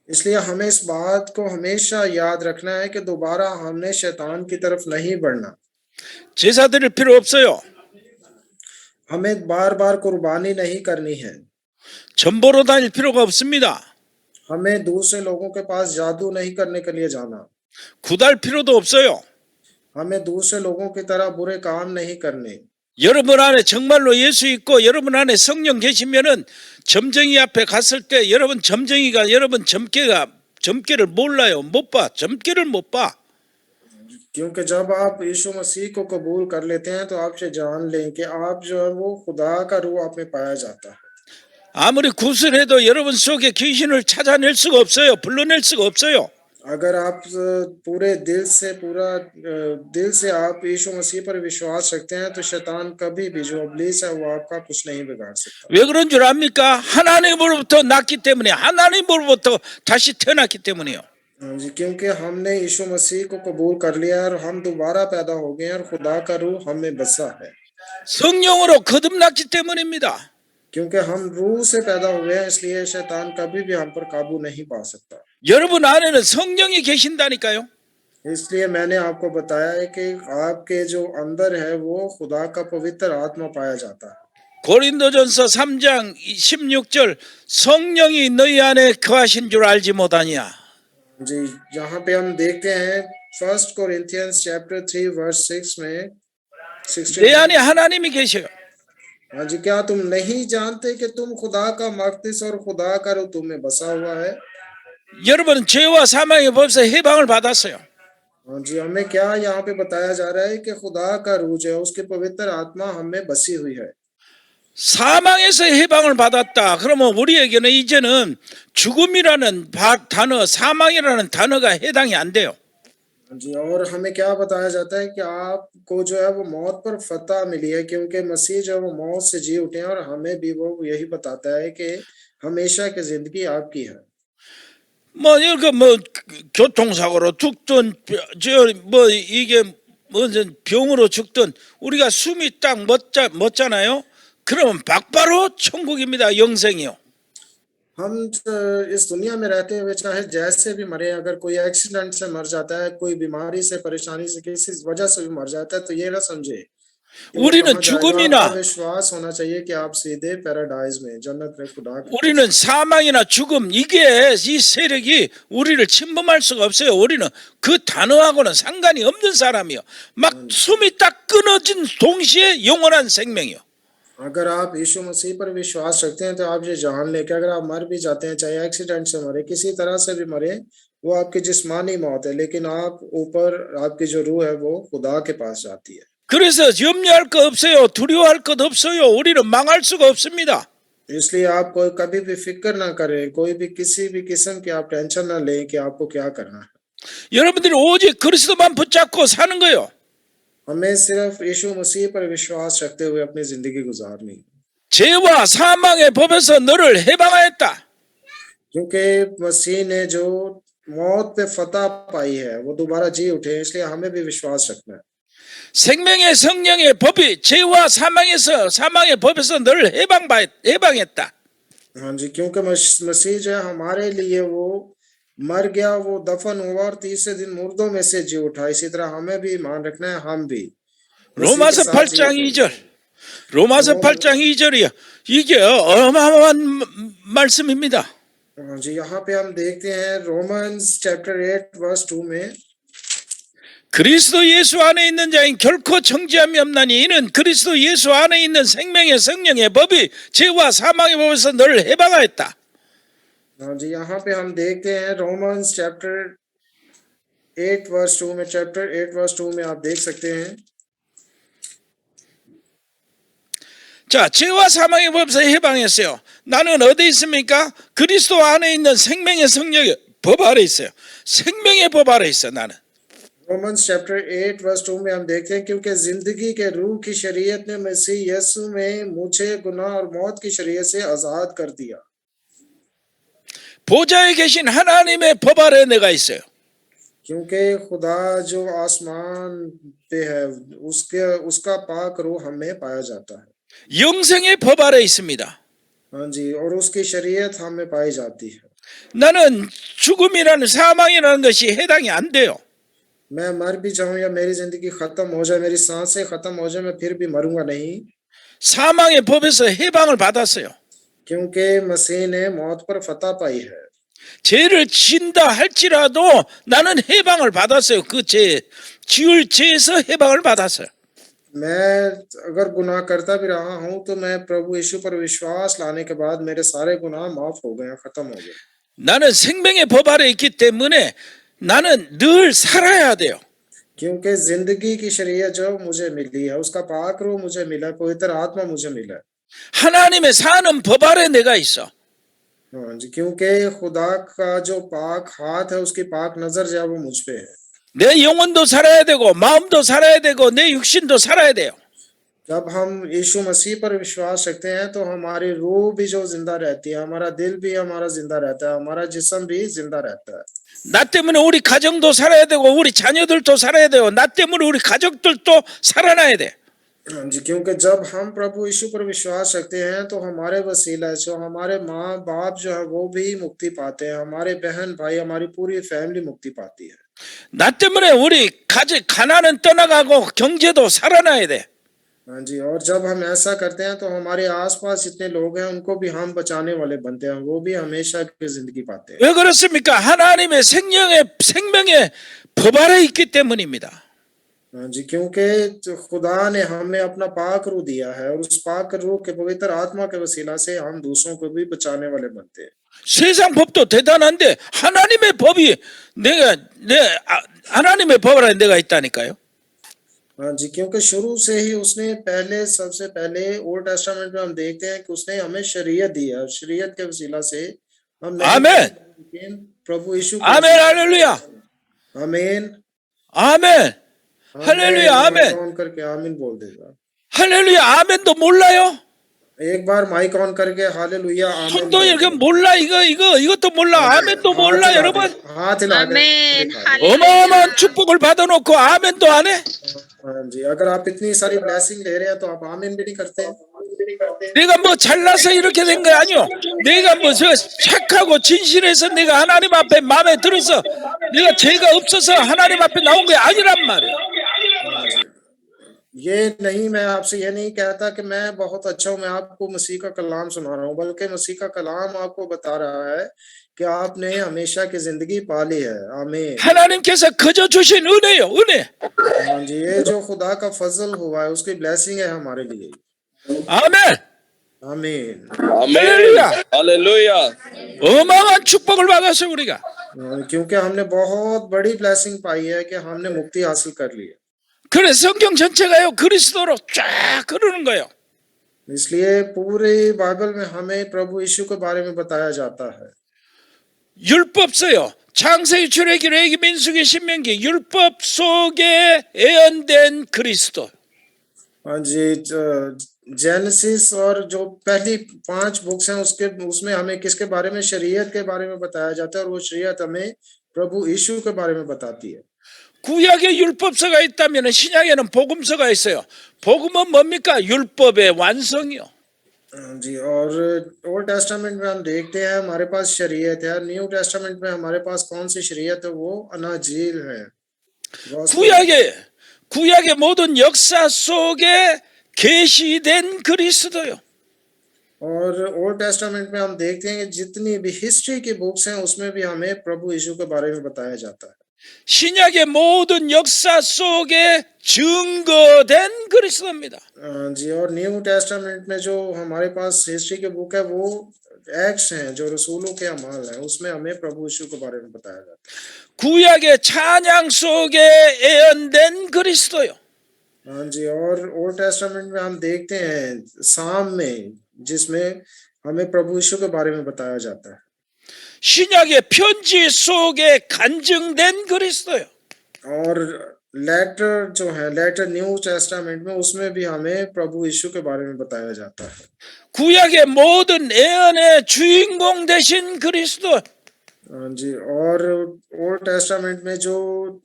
इसलिए हमें इस बात को हमेशा याद रखना है कि दोबारा हमने शैतान की तरफ नहीं बढ़ना। 제사 드릴 필요 없어요. हमें बार बार कुर्बानी नहीं करनी है। 전보로 다닐 필요가 없습니다. हमें दूसरे लोगों के पास जादू नहीं करने के लिए जाना। 구달 필요도 없어요. हमें दूसरे लोगों की तरह बुरे काम नहीं करने। 여러분 안에 정말로 예수 있고 여러분 안에 성령 계시면은 점쟁이 앞에 갔을 때 여러분 점쟁이가 여러분 점괘를 몰라요. 못 봐. 점괘를 못 봐. क्योंकि जब आप यीशु मसीह को कबूल कर लेते हैं तो आपसे जान लें कि आप जो है वो खुदा का रूह आप में पाया जाता है। 아무리 구슬해도 여러분 속에 귀신을 찾아낼 수가 없어요. 불러낼 수가 없어요. अगर आप पूरे दिल से आप यीशु मसीह पर विश्वास रखते हैं तो शैतान कभी भी जो इब्लीस है वो आपका कुछ नहीं बिगाड़ सकता। 왜 그런 줄 압니까? 하나님으로부터 났기 때문에, 하나님으로부터 다시 태어났기 때문이요. जी, क्योंकि हमने यीशु मसीह को कबूल कर लिया और हम दोबारा पैदा हो गए और खुदा का रूह हम में बसा है। 성령으로 거듭났기 때문입니다. क्योंकि हम रूह से पैदा हुए हैं इसलिए शैतान कभी भी हम पर काबू नहीं पा सकता। 여러분 안에는 성령이 계신다니까요. इसलिए मैंने आपको बताया है कि आपके जो अंदर है वो खुदा का पवित्र आत्मा पाया जाता है। 고린도전서 3장 16절 성령이 너희 안에 거하신 줄 알지 못하냐. जी, यहाँ पे हम देखते हैं 1 कोरिन्थियंस चैप्टर 3 वर्स 6 में 16 내 안에 하나님이 계셔요. हाँ जी, क्या तुम नहीं जानते कि तुम खुदा का मकदस और खुदा का रूह तुम में बसा हुआ है। 여러분은 죄와 사망의 법에서 해방을 받았어요. हाँ जी, हमें क्या यहाँ पे बताया जा रहा है कि खुदा का रूह जो है उसकी पवित्र आत्मा हम में बसी हुई है। 사망에서 해방을 받았다. 그러면 우리에게는 이제는 죽음이라는 단어, 사망이라는 단어가 해당이 안 돼요. जी, और हमें क्या बताया जाता है कि आपको जो है वो मौत पर फतह मिली है क्योंकि मसीह जो है वो मौत से जी उठे हैं और हमें भी वो यही बताता है कि हमेशा की जिंदगी आपकी है। 뭐 이렇게 뭐 교통사고로 죽든 뭐 이게 무슨 병으로 죽든 우리가 숨이 딱 멎잖아요. 그러면 바로 천국입니다. 영생이요. हम इस दुनिया में रहते हुए चाहे जैसे भी मरे, अगर कोई एक्सीडेंट से मर जाता है, कोई बीमारी से परेशानी से किसी वजह से भी मर जाता है तो ये ना समझे कि वो 우리는 कहाँ जाएगा। 죽음이나 आपका विश्वास होना चाहिए कि आप सीधे पैराडाइज में जन्नत में खुदा के 우리는 사망이나 죽음 이게 이 세력이 우리를 침범할 수가 없어요. 우리는 그 단어하고는 상관이 없는 사람이요. 막 숨이 딱 끊어진 동시에 영원한 생명이요. अगर आप यीशु मसीह पर विश्वास रखते हैं तो आप ये जान लें कि अगर आप मर भी जाते हैं, चाहे एक्सीडेंट से मरे, किसी तरह से भी मरे, वो आपकी जिस्मानी मौत है, लेकिन आप ऊपर आपकी जो रूह है वो खुदा के पास जाती है। 그래서 염려할 것 없어요. 두려워할 것 없어요. 우리는 망할 수가 없습니다. इसलिए आप कोई कभी भी फिक्र ना करें, कोई भी किसी भी किस्म की आप टेंशन ना लें कि आपको क्या करना है। 여러분들이 오직 그리스도만 붙잡고 사는 거예요. हमें सिर्फ यीशु मसीह पर विश्वास रखते हुए अपनी जिंदगी गुजारनी है। 죄와 사망의 법에서 너를 해방하였다. क्योंकि मसीह ने जो मौत पे फतह पाई है वो दोबारा जी उठे, इसलिए हमें भी विश्वास रखना है। 생명의 성령의 법이 죄와 사망의 법에서 너를 해방했다. हाँ जी, क्योंकि मसीह जो है हमारे लिए वो मर गया, वो दफन हुआ और तीसरे दिन मुर्दों में से जी उठा। इसी तरह हमें भी मान रखना है, हम भी 로마서 8장 2절. 로마서 8장 2절이요. 이게 어마어마한 말씀입니다. हाँ जी, यहाँ पे हम देखते हैं रोमन्स चैप्टर 8 वर्स 2 में 그리스도 예수 안에 있는 자인 결코 정죄함이 없나니 이는 그리스도 예수 안에 있는 생명의 성령의 법이 죄와 사망의 법에서 너를 해방하였다. हाँ जी, यहाँ पे हम देखते हैं रोमन्स चैप्टर 8 वर्स 2 में, चैप्टर 8 वर्स 2 में आप देख सकते हैं। 자, 죄와 사망의 법에서 해방했어요. 나는 어디 있습니까? 그리스도 안에 있는 생명의 성령의 법 아래 있어요. 생명의 법 아래 있어 나는. रोमन्स चैप्टर 8 वर्स 2 में हम देखते हैं क्योंकि जिंदगी के रूह की शरीयत ने मसीह यीशु में मुझे गुनाह और मौत की शरीयत से आजाद कर दिया। 보좌에 계신 하나님의 법 아래 내가 있어요. क्योंकि खुदा जो आसमान पे है उसके उसका पाक रूह हमें पाया जाता है। 영생의 법 아래 있습니다. हाँ जी, और उसकी शरीयत हमें पाई जाती है। 나는 죽음이라는 사망이라는 것이 해당이 안 돼요. मैं मर भी जाऊं या मेरी जिंदगी खत्म हो जाए, मेरी सांसें खत्म हो जाए, मैं फिर भी मरूंगा नहीं, 사망의 법에서 해방을 받았어요. क्योंकि मसीह ने मौत पर फतह पाई है। 죄를 진다 할지라도 나는 해방을 받았어요. 그 죄, 지을 죄에서 해방을 받았어요. मैं अगर गुनाह करता भी रहा हूं तो मैं प्रभु यीशु पर विश्वास लाने के बाद मेरे सारे गुनाह माफ हो गए, खत्म हो गए। 나는 생명의 법 아래 있기 때문에 나는 늘 살아야 돼요. क्योंकि जिंदगी की शरीयत जो मुझे मिली है, उसका पाक रूह मुझे मिला है, पवित्र आत्मा मुझे मिला है। 하나님의 사는 법 아래 내가 있어. हाँ जी, क्योंकि खुदा का जो पाक हाथ है, उसकी पाक नजर जो है वो मुझ पे है। 내 영혼도 살아야 되고 마음도 살아야 되고 내 육신도 살아야 돼요. जब हम यीशु मसीह पर विश्वास रखते हैं तो हमारी रूह भी जो जिंदा रहती है, हमारा दिल भी हमारा जिंदा रहता है, हमारा जिस्म भी जिंदा रहता है। 나 때문에 우리 가정도 살아야 되고 우리 자녀들도 살아야 되고 나 때문에 우리 가족들도 살아나야 돼. हाँ जी, क्योंकि जब हम प्रभु यीशु पर विश्वास रखते हैं तो हमारे वसीला से हमारे माँ बाप जो है वो भी मुक्ति पाते हैं, हमारे बहन भाई, हमारी पूरी फैमिली मुक्ति पाती है। 나 때문에 우리 가난은 떠나가고 경제도 살아나야 돼. हाँ जी, और जब हम ऐसा करते हैं तो हमारे आसपास जितने लोग हैं उनको भी हम बचाने वाले बनते हैं, वो भी हमेशा की जिंदगी पाते हैं। 왜 그렇습니까? 하나님의 생명의 법 아래 있기 때문입니다. हाँ जी, क्योंकि जो खुदा ने हमें अपना पाक रूह दिया है और उस पाक रूह के पवित्र आत्मा के वसीला से हम दूसरों को भी बचाने वाले बनते हैं। 세상 법도 대단한데 하나님의 법이 하나님의 법 아래 내가 있다니까요. हाँ जी, क्योंकि शुरू से ही उसने सबसे पहले ओल्ड टेस्टामेंट में हम देखते हैं कि उसने हमें शरीयत दी है और शरीयत के वसीला से हम आमीन। प्रभु यीशु 아멘 할렐루야. आमीन 아멘. 할렐루야 아멘. ऑन करके आमीन बोल देगा। 할렐루야 아멘도 몰라요? एक बार माइक ऑन करके हालेलुया आमीन 성도 이렇게 몰라 이것도 몰라 아멘도 몰라 여러분. हाथ हिला के 아멘. दिखाइए। 어마어마한 축복을 받아놓고 아멘도 안 해? हाँ जी, अगर आप इतनी सारी ब्लेसिंग ले रहे हैं तो आप आमीन भी नहीं करते। 내가 뭐 잘나서 이렇게 된 거 아니요. 내가 뭐 저 착하고 진실해서 내가 하나님 앞에 마음에 들어서 내가 죄가 없어서 하나님 앞에 나온 게 아니란 말이야. ये नहीं, मैं आपसे ये नहीं कहता कि मैं बहुत अच्छा हूँ, मैं आपको मसीह का कलाम सुना रहा हूँ, बल्कि मसीह का कलाम आपको बता रहा है कि आपने हमेशा की जिंदगी पाली है। आमीन। 하나님께서 거저 주신 은혜요 은혜. हाँ जी, ये जो खुदा का फजल हुआ है उसकी ब्लेसिंग है हमारे लिए। 아멘. आमीन। 할렐루야. 할렐루야. 어마어마한 축복을 받았어요 우리가. क्योंकि हमने बहुत बड़ी ब्लेसिंग पाई है कि हमने मुक्ति हासिल कर ली है। 그래 성경 전체가요 그리스도로 쫙 흐르는 거예요. इसलिए पूरी बाइबल में हमें प्रभु यीशु के बारे में बताया जाता है। 율법 써요. 창세기, 출애기, 레위기, 민수기, 신명기 율법 속에 예언된 그리스도. हाँ जी, जेनेसिस और जो पहली 5 बुक्स हैं उसमें हमें किसके बारे में, शरीयत के बारे में बताया जाता है और वो शरीयत हमें प्रभु यीशु के बारे में बताती है। 구약에 율법서가 있다면 신약에는 복음서가 있어요. 복음은 뭡니까? 율법의 완성이요. जी, और ओल्ड टेस्टामेंट में हम देखते हैं हमारे पास शरीयत है, न्यू टेस्टामेंट में हमारे पास कौन सी शरीयत है, वो अनाजील है। 구약의 모든 역사 속에 계시된 그리스도요. और ओल्ड टेस्टामेंट में हम देखते हैं कि जितनी भी हिस्ट्री की बुक्स हैं उसमें भी हमें प्रभु यीशु के बारे में बताया जाता है। 신약의 모든 역사 속에 증거된 그리스도입니다. जी, और न्यू टेस्टामेंट में जो हमारे पास हिस्ट्री की बुक है वो एक्ट्स हैं, जो रसूलों के अमाल हैं, उसमें हमें प्रभु यीशु के बारे में बताया जाता है। 구약의 찬양 속에 예언된 그리스도요. हाँ जी, और ओल्ड टेस्टामेंट में हम देखते हैं साम में जिसमें हमें प्रभु यीशु के बारे में बताया जाता है। 신약의 편지 속에 간증된 그리스도요. और लेटर जो है, लेटर न्यू टेस्टामेंट में उसमें भी हमें प्रभु यीशु के बारे में बताया जाता है। 구약의 모든 예언의 주인공 되신 그리스도, जी, और ओल्ड टेस्टामेंट में जो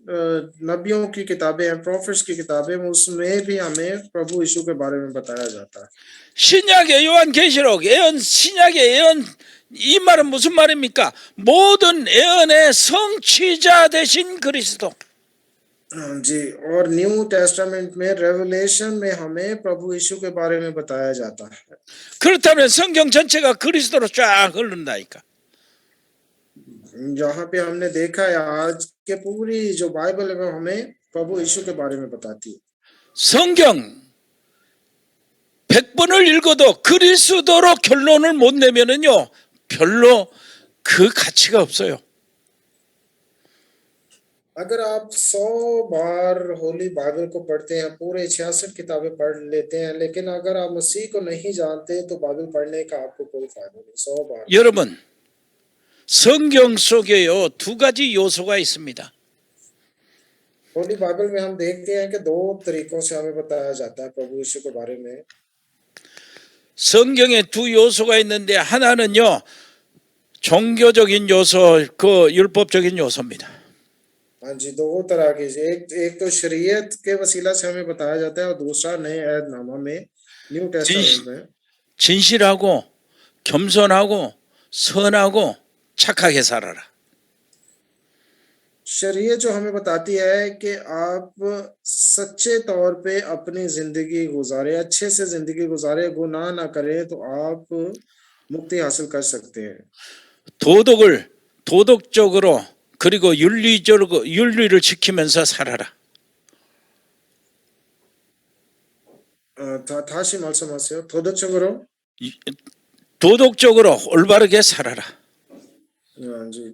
नबियों की किताबें हैं, प्रोफेट्स की किताबें हैं, उसमें भी हमें प्रभु यीशु के बारे में बताया जाता है। 신약의 요한계시록 예언, 신약의 예언, 이 말은 무슨 말입니까? 모든 예언의 성취자 되신 그리스도. जी, और न्यू टेस्टामेंट में रेवलेशन में हमें प्रभु यीशु के बारे में बताया जाता है। 그렇다면 성경 전체가 그리스도로 쫙 흐른다니까. यहाँ पे हमने देखा है आज के पूरी जो बाइबल है वो हमें प्रभु यीशु के बारे में बताती है। 성경 100번을 읽어도 그리스도로 결론을 못 내면은요, 별로 그 가치가 없어요. अगर आप 100 बार होली बाइबल को पढ़ते हैं, पूरे 66 किताबें पढ़ लेते हैं, लेकिन अगर आप मसीह को नहीं जानते तो बाइबल पढ़ने का आपको कोई फायदा नहीं। 100 बार। 여러분, 성경 속에요, 두 가지 요소가 있습니다. होली बाइबल में हम देखते हैं कि दो तरीकों से हमें बताया जाता है प्रभु यीशु के बारे में। 성경에 두 요소가 있는데 하나는요, 종교적인 요소, 그 율법적인 요소입니다. हाँ जी, दो तरह की, एक तो शरीयत के वसीला से हमें बताया जाता है और दूसरा नए ऐहदनामा में, न्यू टेस्टामेंट में 진실하고 겸손하고 선하고 착하게 살아라. शरीयत जो हमें बताती है कि आप सच्चे तौर पे अपनी जिंदगी गुजारे, अच्छे से जिंदगी गुजारे, गुनाह ना करें तो आप मुक्ति हासिल कर सकते हैं। 도덕을 도덕적으로 그리고 윤리적으로 윤리를 지키면서 살아라. 다시 말씀하세요. 도덕적으로? 도덕적으로 올바르게 살아라. हाँ जी,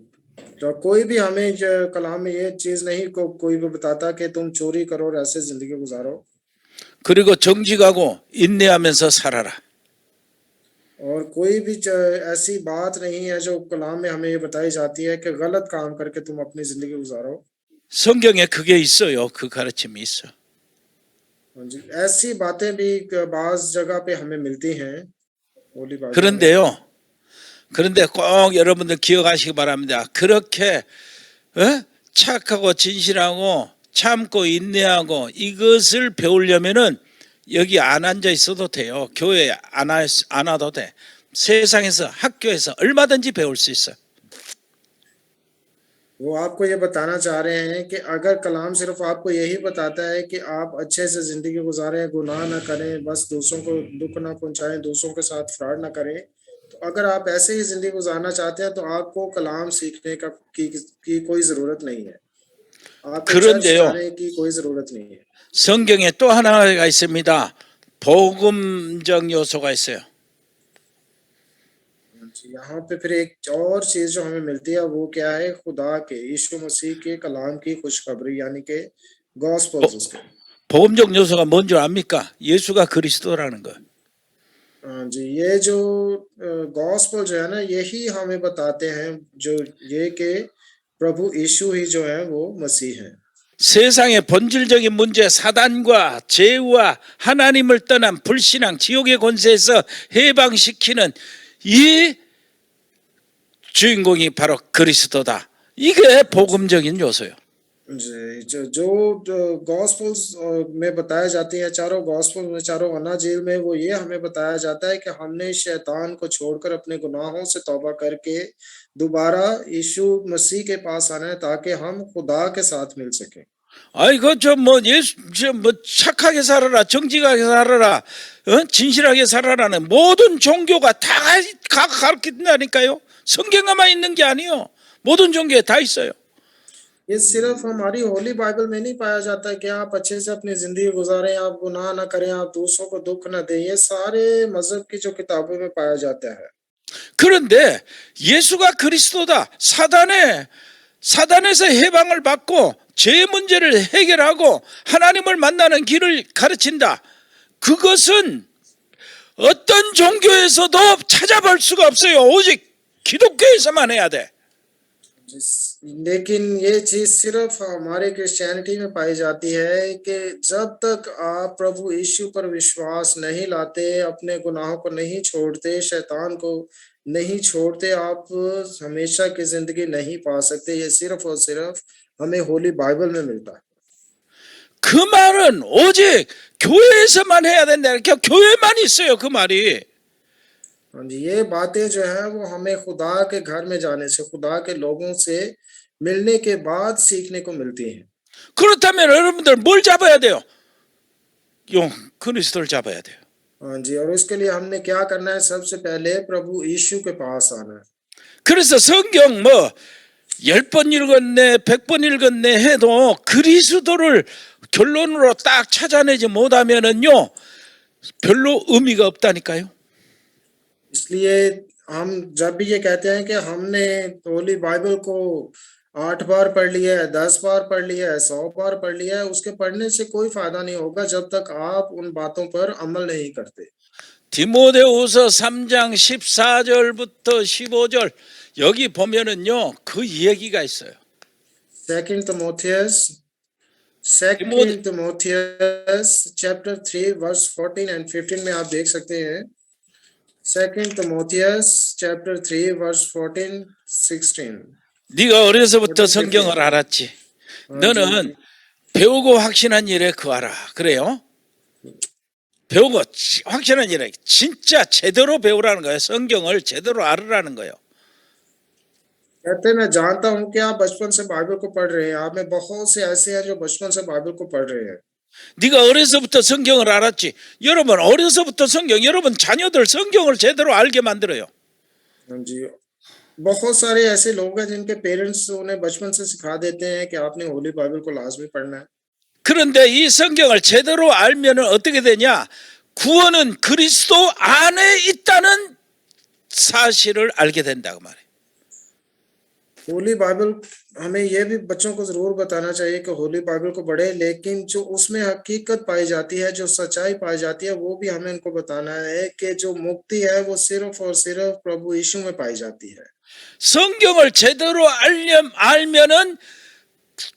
तो कोई भी हमें कलाम में ये चीज नहीं को कोई भी बताता कि तुम चोरी करो और ऐसे जिंदगी गुजारो। 그리고 정직하고 인내하면서 살아라. और कोई भी ऐसी बात नहीं है जो कलाम में हमें ये बताई जाती है कि गलत काम करके तुम अपनी जिंदगी गुजारो। 성경에 그게 있어요. 그 가르침이 있어. हाँ जी, ऐसी बातें भी बाज जगह पे हमें मिलती हैं होली बाइबल में। 그런데요. 그런데 꼭 여러분들 기억하시기 바랍니다. 그렇게 착하고 진실하고 참고 인내하고 이것을 배우려면은 여기 안 앉아 있어도 돼요. 교회에 안 와도 돼. 세상에서 학교에서 얼마든지 배울 수 있어. वो आपको ये बताना चाह रहे हैं कि अगर कलाम सिर्फ आपको यही बताता है कि आप अच्छे से जिंदगी गुजारें, गुनाह ना करें, बस दूसरों को दुख ना पहुंचाएं, दूसरों के साथ फ्रॉड ना करें, तो अगर आप ऐसे ही जिंदगी गुजारना चाहते हैं तो आपको कलाम सीखने की कोई जरूरत नहीं है। आपको चर्च 그런데요. जाने की कोई जरूरत नहीं है। 성경에 또 하나가 있습니다. 복음적 요소가 있어요. यहाँ पे फिर एक और चीज जो हमें मिलती है वो क्या है? खुदा के, यीशु मसीह के कलाम की खुशखबरी, यानी के गॉस्पेल्स उसके। 복음적 요소가 뭔 줄 압니까? 예수가 그리스도라는 거. जी, ये जो गॉस्पेल जो है ना, यही हमें बताते हैं जो ये कि प्रभु यीशु ही जो है वो मसीह है। 세상의 본질적인 문제, 사단과 죄와 하나님을 떠난 불신앙, 지옥의 권세에서 해방시키는 이 주인공이 바로 그리스도다. 이게 복음적인 요소예요. जी, जो गॉस्पेल्स में बताया जाती है, चारों गॉस्पेल में, चारों अन्नाजील में, वो ये हमें बताया जाता है कि हमने शैतान को छोड़कर अपने गुनाहों से तौबा करके दोबारा यीशु मसीह के पास आना है ताकि हम खुदा के साथ मिल सके। 아이고 저뭐 예수 뭐 착하게 살아라, 정직하게 살아라, 진실하게 살아라는 모든 종교가 다 가르친다니까요. 성경에만 있는 게 아니에요. 모든 종교에 다 있어요. ये सिर्फ हमारी होली बाइबल में नहीं पाया जाता है कि आप अच्छे से अपनी जिंदगी गुजारें, आप गुनाह ना करें, आप दूसरों को दुख ना दें। ये सारे मजहब की जो किताबों में पाया जाता है। 그런데 예수가 그리스도다. 사단에서 해방을 받고 죄 문제를 해결하고 하나님을 만나는 길을 가르친다. 그것은 어떤 종교에서도 찾아볼 수가 없어요. 오직 기독교에서만 해야 돼. लेकिन ये चीज सिर्फ हमारे क्रिश्चियनिटी में पाई जाती है कि जब तक आप प्रभु यीशु पर विश्वास नहीं लाते, अपने गुनाहों को नहीं छोड़ते, शैतान को नहीं छोड़ते, आप हमेशा की जिंदगी नहीं पा सकते। ये सिर्फ और सिर्फ हमें होली बाइबल में मिलता है। 그 말은 오직 교회에서만 해야 된다. 이렇게 교회만 있어요. 그 말이. हाँ जी, ये बातें जो है वो हमें खुदा के घर में जाने से, खुदा के लोगों से मिलने के बाद सीखने को मिलती हैं। 그렇다면 여러분들 뭘 잡아야 돼요? 용 그리스도를 잡아야 돼요. हाँ जी, और इसके लिए हमने क्या करना है? सबसे पहले प्रभु यीशु के पास आना है। 그래서 성경 뭐 10번 읽었네, 100번 읽었네 해도 그리스도를 결론으로 딱 찾아내지 못하면은요, 별로 의미가 없다니까요. इसलिए हम जब भी ये कहते हैं कि हमने होली बाइबल को 8 बार पढ़ लिया है, 10 बार पढ़ लिया है, 100 बार पढ़ लिया है, उसके पढ़ने से कोई फायदा नहीं होगा जब तक आप उन बातों पर अमल नहीं करते। 디모데후서 3장 14절부터 15절 여기 보면은요, 그 얘기가 있어요. Second Timotheus chapter 3 verse 14 and 15 में आप देख सकते हैं। Second Timotheus chapter 3 verse 14 16. 네가 어려서부터 성경을 알았지. 너는 배우고 확신한 일에 거하라. 그래요? 배우고 확신한 일에 진짜 제대로 배우라는 거예요. 성경을 제대로 알으라는 거예요. कहते हैं, मैं जानता हूँ कि आप बचपन से बाइबल को पढ़ रहे हैं। आप में बहुत से ऐसे हैं जो बचपन से बाइबल को पढ़ रहे हैं। 네가 어려서부터 성경을 알았지. 여러분 어려서부터 성경, 여러분 자녀들 성경을 제대로 알게 만들어요. हाँ जी, बहुत सारे ऐसे लोग हैं जिनके पेरेंट्स उन्हें बचपन से सिखा देते हैं कि आपने होली बाइबल को लाजमी पढ़ना है। 그런데 이 성경을 제대로 알면은 어떻게 되냐? 구원은 그리스도 안에 있다는 사실을 알게 된다고 말해요. होली बाइबल हमें यह भी बच्चों को जरूर बताना चाहिए कि होली बाइबल को पढ़े, लेकिन जो उसमें हकीकत पाई जाती है, जो सच्चाई पाई जाती है, वो भी हमें इनको बताना है कि जो मुक्ति है वो सिर्फ और सिर्फ प्रभु यीशु में पाई जाती है। 성경을 제대로 알면은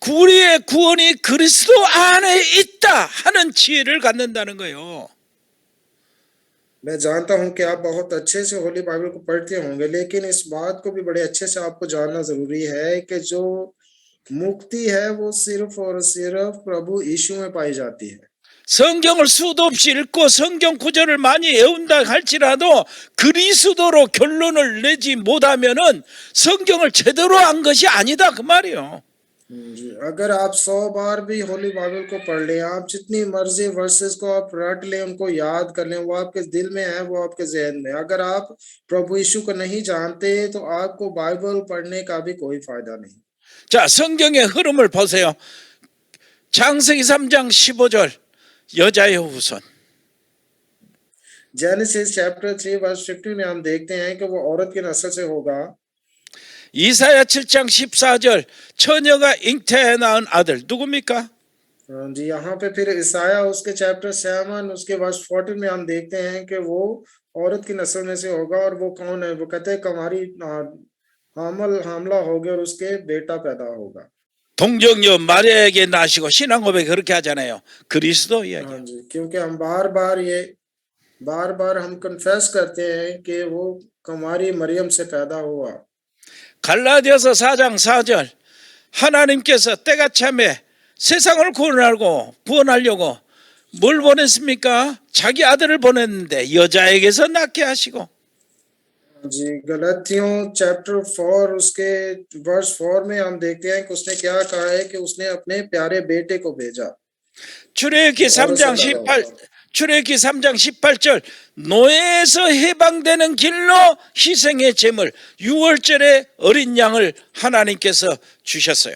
우리의 구원이 그리스도 안에 있다 하는 지혜를 갖는다는 거예요. मैं जानता हूं कि आप बहुत अच्छे से होली बाइबल को पढ़ते होंगे, लेकिन इस बात को भी बड़े अच्छे से आपको जानना जरूरी है कि जो मुक्ति है वो सिर्फ और सिर्फ प्रभु यीशु में पाई जाती है। 성경을 수도 없이 읽고 성경 구절을 많이 외운다 할지라도 그리스도로 결론을 내지 못하면은 성경을 제대로 안 것이 아니다 그 말이에요. जी, अगर आप 100 बार भी होली बाइबल को पढ़ लें, आप जितनी मर्जी वर्सेस को आप रट लें, उनको याद कर लें, वो आपके दिल में है, वो आपके जहन में, अगर आप प्रभु यीशु को नहीं जानते तो आपको बाइबल पढ़ने का भी कोई फायदा नहीं। 자, 성경의 흐름을 보세요. 창세기 3장 15절 여자의 후손. जेनेसिस चैप्टर 3 वर्स 15 में हम देखते हैं कि वो औरत की नस्ल से होगा। 이사야 7장 14절 처녀가 잉태해 낳은 아들 누굽니까? जी, यहाँ पे फिर ईसाया उसके चैप्टर 7 उसके वर्स 14 में हम देखते हैं कि वो औरत की नस्ल में से होगा। और वो कौन है? वो कहते हैं कमारी हामला होगी और उसके बेटा पैदा होगा। 동정녀 마리아에게 나시고 신앙 고백 그렇게 하잖아요. 그리스도 이야기. हाँ जी, क्योंकि हम बार बार हम कन्फेस करते हैं कि वो कमारी मरियम से पैदा हुआ। 갈라디아서 4장 4절 하나님께서 때가 참에 세상을 구원하려고 뭘 보냈습니까? 자기 아들을 보냈는데 여자에게서 낳게 하시고. जी, गलतियों चैप्टर 4 उसके वर्स 4 में हम देखते हैं कि उसने क्या कहा है कि उसने अपने प्यारे बेटे को भेजा। 출애굽기 3장 18절 노예에서 해방되는 길로 희생의 제물 6월절에 어린 양을 하나님께서 주셨어요.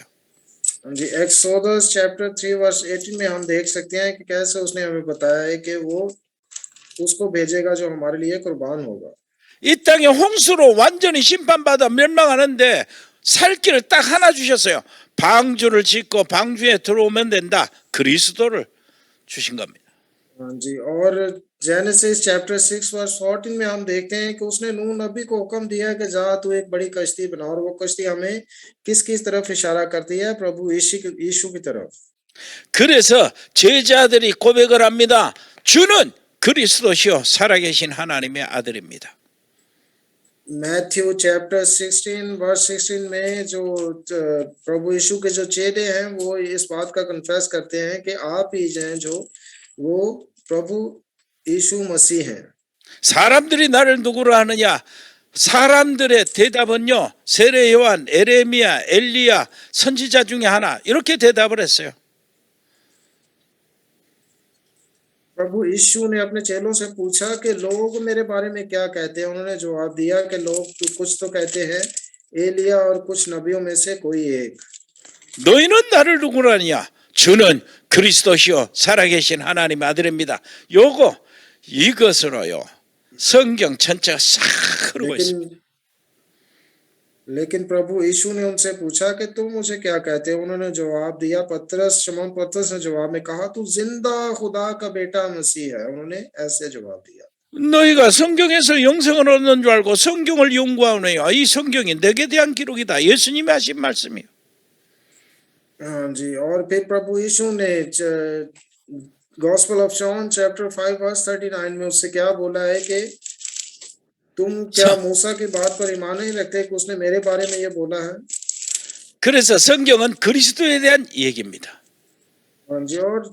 जी, एक्सोडस चैप्टर 3 वर्स 18 में हम देख सकते हैं कि कैसे उसने हमें बताया है कि वो उसको भेजेगा जो हमारे लिए कुर्बान होगा। 이 땅에 홍수로 완전히 심판받아 멸망하는데 살 길을 딱 하나 주셨어요. 방주를 짓고 방주에 들어오면 된다. 그리스도를 주신 겁니다. हाँ जी, और जेनेसिस चैप्टर 6 वर्स 14 में हम देखते हैं कि उसने नूह नबी को हुक्म दिया कि जा तू एक बड़ी कश्ती बना, और वो कश्ती हमें किस तरफ इशारा करती है? प्रभु यीशु की तरफ। 그래서 제자들이 고백을 합니다. 주는 그리스도시요 살아계신 하나님의 아들입니다. मैथ्यू चैप्टर 16 वर्स 16 में जो प्रभु यीशु के जो चेले हैं वो इस बात का कन्फेस करते हैं कि आप ही हैं जो वो प्रभु यीशु मसीह हैं। 사람들이 나를 누구로 하느냐? 사람들의 대답은요, 세례 요한, 에레미야, 엘리야, 선지자 중에 하나 이렇게 대답을 했어요. प्रभु यीशु ने अपने चेलों से पूछा कि लोग मेरे बारे में क्या कहते हैं? उन्होंने जवाब दिया कि लोग तो कुछ तो कहते हैं एलिया और कुछ नबियों में से कोई एक। 너희는 나를 누구로 하느냐? 주는 그리스도시요 살아계신 하나님의 아들입니다. 이것으로요 성경 전체가 싹 흐르고 있습니다. लेकिन प्रभु यीशु ने उनसे पूछा कि तुम मुझे क्या कहते हो? उन्होंने जवाब दिया, शमौन पतरस ने जवाब में कहा, तू जिंदा खुदा का बेटा मसीह है। उन्होंने ऐसे जवाब दिया। 너희가 성경에서 영생을 얻는 줄 알고 성경을 연구하느냐? 이 성경이 내게 대한 기록이다. 예수님이 하신 말씀이에요. हाँ जी, और फिर प्रभु यीशु ने गॉस्पेल ऑफ जॉन चैप्टर 5 वर्स 39 में उससे क्या बोला है कि तुम क्या मूसा की बात पर ईमान नहीं रखते कि उसने मेरे बारे में ये बोला है? 그래서 성경은 그리스도에 대한 얘기입니다. हाँ जी, और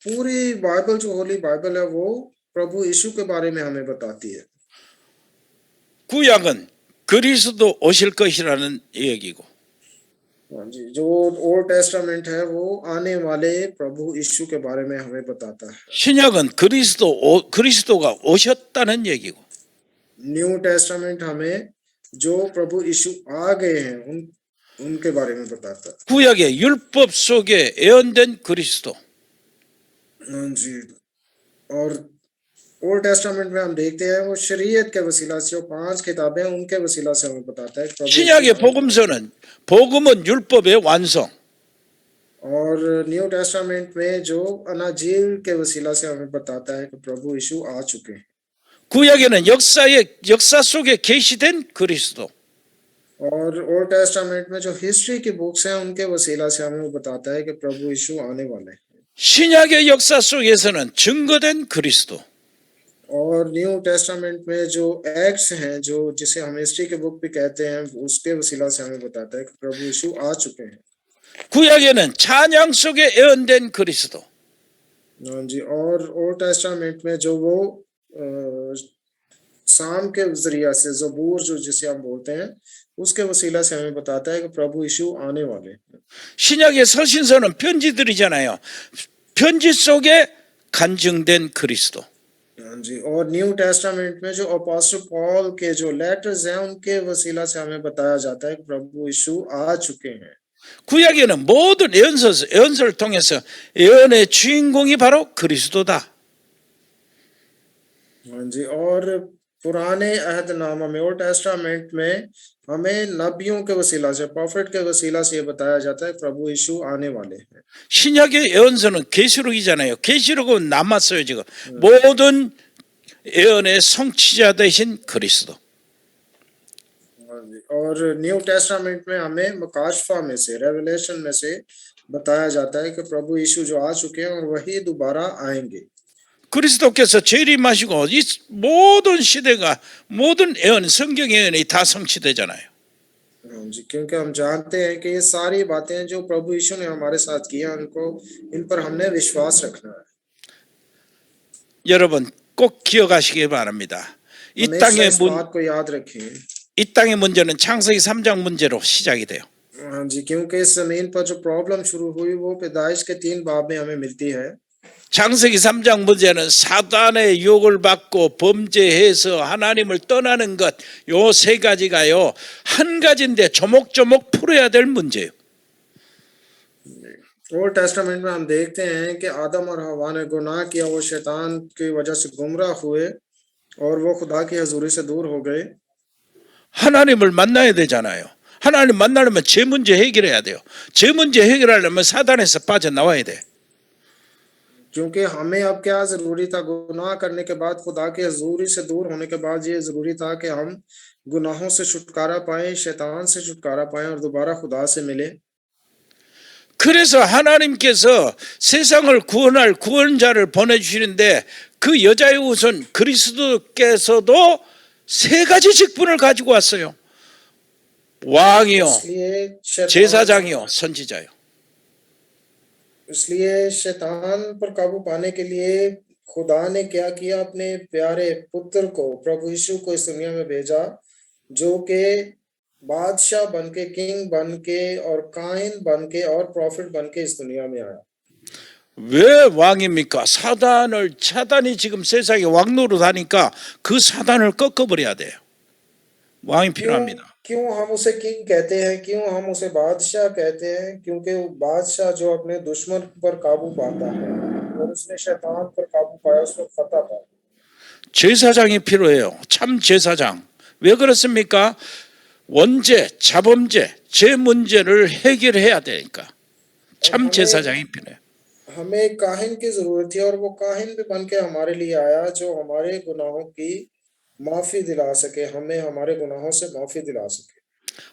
पूरी बाइबल जो होली बाइबल है वो प्रभु यीशु के बारे में हमें बताती है। 구약은 그리스도 오실 것이라는 얘기고, हाँ जी, जो ओल्ड टेस्टामेंट है वो आने वाले प्रभु यीशु के बारे में हमें बताता है। 신약은 그리스도가 오셨다는 얘기고, न्यू टेस्टामेंट हमें जो प्रभु यीशु आ गए हैं उनके बारे में बताता है। 구약의 율법 속에 예언된 그리스도, हाँ जी, और ओल्ड टेस्टामेंट में हम देखते हैं वो शरीयत के वसीला से, जो 5 किताबें उनके वसीला से हमें बताता है प्रभु 신약의 복음은 율법의 완성, और न्यू टेस्टामेंट में जो अनाजील के वसीला से हमें बताता है कि प्रभु यीशु आ चुके हैं। 구약에는 역사 속에 계시된 그리스도, और ओल्ड टेस्टामेंट में जो हिस्ट्री की बुक्स हैं उनके वसीला से हमें बताता है कि प्रभु यीशु आने वाले हैं। 신약의 역사 속에서는 증거된 그리스도, और न्यू टेस्टामेंट में जो एक्ट्स हैं जो जिसे हम हिस्ट्री के बुक भी कहते हैं उसके वसीला से हमें बताता है कि प्रभु यीशु आ चुके हैं। 구약에는 찬양 속에 예언된 그리스도, हाँ जी, और ओल्ड टेस्टामेंट में जो वो साम के जरिया से ज़बूर जो जिसे हम बोलते हैं उसके वसीला से हमें बताता है कि प्रभु यीशु आने वाले हैं। 신약의 서신서는 편지들이잖아요. 편지 속에 간증된 그리스도, हाँ जी, और न्यू टेस्टामेंट में जो अपोस्टल पॉल के जो लेटर्स हैं उनके वसीला से हमें बताया जाता है कि प्रभु यीशु आ चुके हैं। 구약에는 모든 예언서를 통해서 예언의 주인공이 바로 그리스도다. हाँ जी, और पुराने अहदनामा में ओल्ड टेस्टामेंट में हमें नबियों के वसीला से, प्रॉफिट के वसीला से ये बताया जाता है प्रभु यीशु आने वाले हैं। 신약의 예언서는 계시록이잖아요. 계시록은 남았어요 지금. 모든 예언의 성취자 되신 그리스도. और न्यू टेस्टामेंट में हमें मकाशफा में से, रेवलेशन में से बताया जाता है कि प्रभु यीशु जो आ चुके हैं और वही दोबारा आएंगे। 그리스도께서 재림하시고 이 모든 시대가 모든 예언, 성경 예언이 다 성취되잖아요. जी, क्योंकि हम जानते हैं कि ये सारी बातें जो प्रभु यीशु ने हमारे साथ की हैं उनको इन पर हमने विश्वास रखना है। 여러분 꼭 기억하시기 바랍니다. 이 बात को याद रखें। 이 땅의 문제는 창세기 3장 문제로 시작이 돼요. हाँ जी, क्योंकि इस जमीन पर जो प्रॉब्लम शुरू हुई वो पैदाइश के 3 बाब में हमें मिलती है। 창세기 3장 문제는 사단의 유혹을 받고 범죄해서 하나님을 떠나는 것, 요 3가지가요 한 가지인데 조목조목 풀어야 될 문제예요. ओल्ड टेस्टामेंट में हम देखते हैं कि आदम और हवा ने गुनाह किया, वो शैतान की वजह से गुमराह हुए और वो खुदा की हजूरी से दूर हो गए। 하나님을 만나야 되잖아요. 하나님 만나려면 죄 문제 해결해야 돼요. 죄 문제 해결하려면 사단에서 빠져나와야 돼. क्योंकि हमें अब क्या जरूरी था, गुनाह करने के बाद खुदा के हजूरी से दूर होने के बाद ये जरूरी था कि हम गुनाहों से छुटकारा पाएं, शैतान से छुटकारा पाएं और दोबारा खुदा से मिले। 그래서 하나님께서 세상을 구원할 구원자를 보내주시는데 그 여자의 후손 그리스도께서도 세 가지 직분을 가지고 왔어요. 왕이요, इसलिए शैतान 제사장이요, 선지자요. इसलिए शैतान पर काबू पाने के लिए खुदा ने क्या किया, अपने प्यारे पुत्र को, प्रभु यीशु को इस दुनिया में भेजा, जो कि बादशाह बन के, किंग बन के और काइन बन के और प्रॉफिट बन के इस दुनिया में आया। 왜 왕입니까? 사단이 지금 세상에 왕노릇 하니까 그 사단을 꺾어버려야 돼요. 왕이 필요합니다. क्यों हम उसे किंग कहते हैं, क्यों हम उसे बादशाह कहते हैं? क्योंकि वो बादशाह जो अपने दुश्मन पर काबू पाता है, और उसने शैतान पर काबू पाया, उसने फतह पाया। 제사장이 필요해요. 참 제사장. 왜 그렇습니까? 원죄, 자범죄, 제 문제를 해결해야 되니까. 참 제사장이 필요해요. हमें काहिन की जरूरत थी और वो काहिन भी बन के हमारे लिए आया, जो हमारे गुनाहों की माफी दिला सके, हमें हमारे गुनाहों से माफी दिला सके।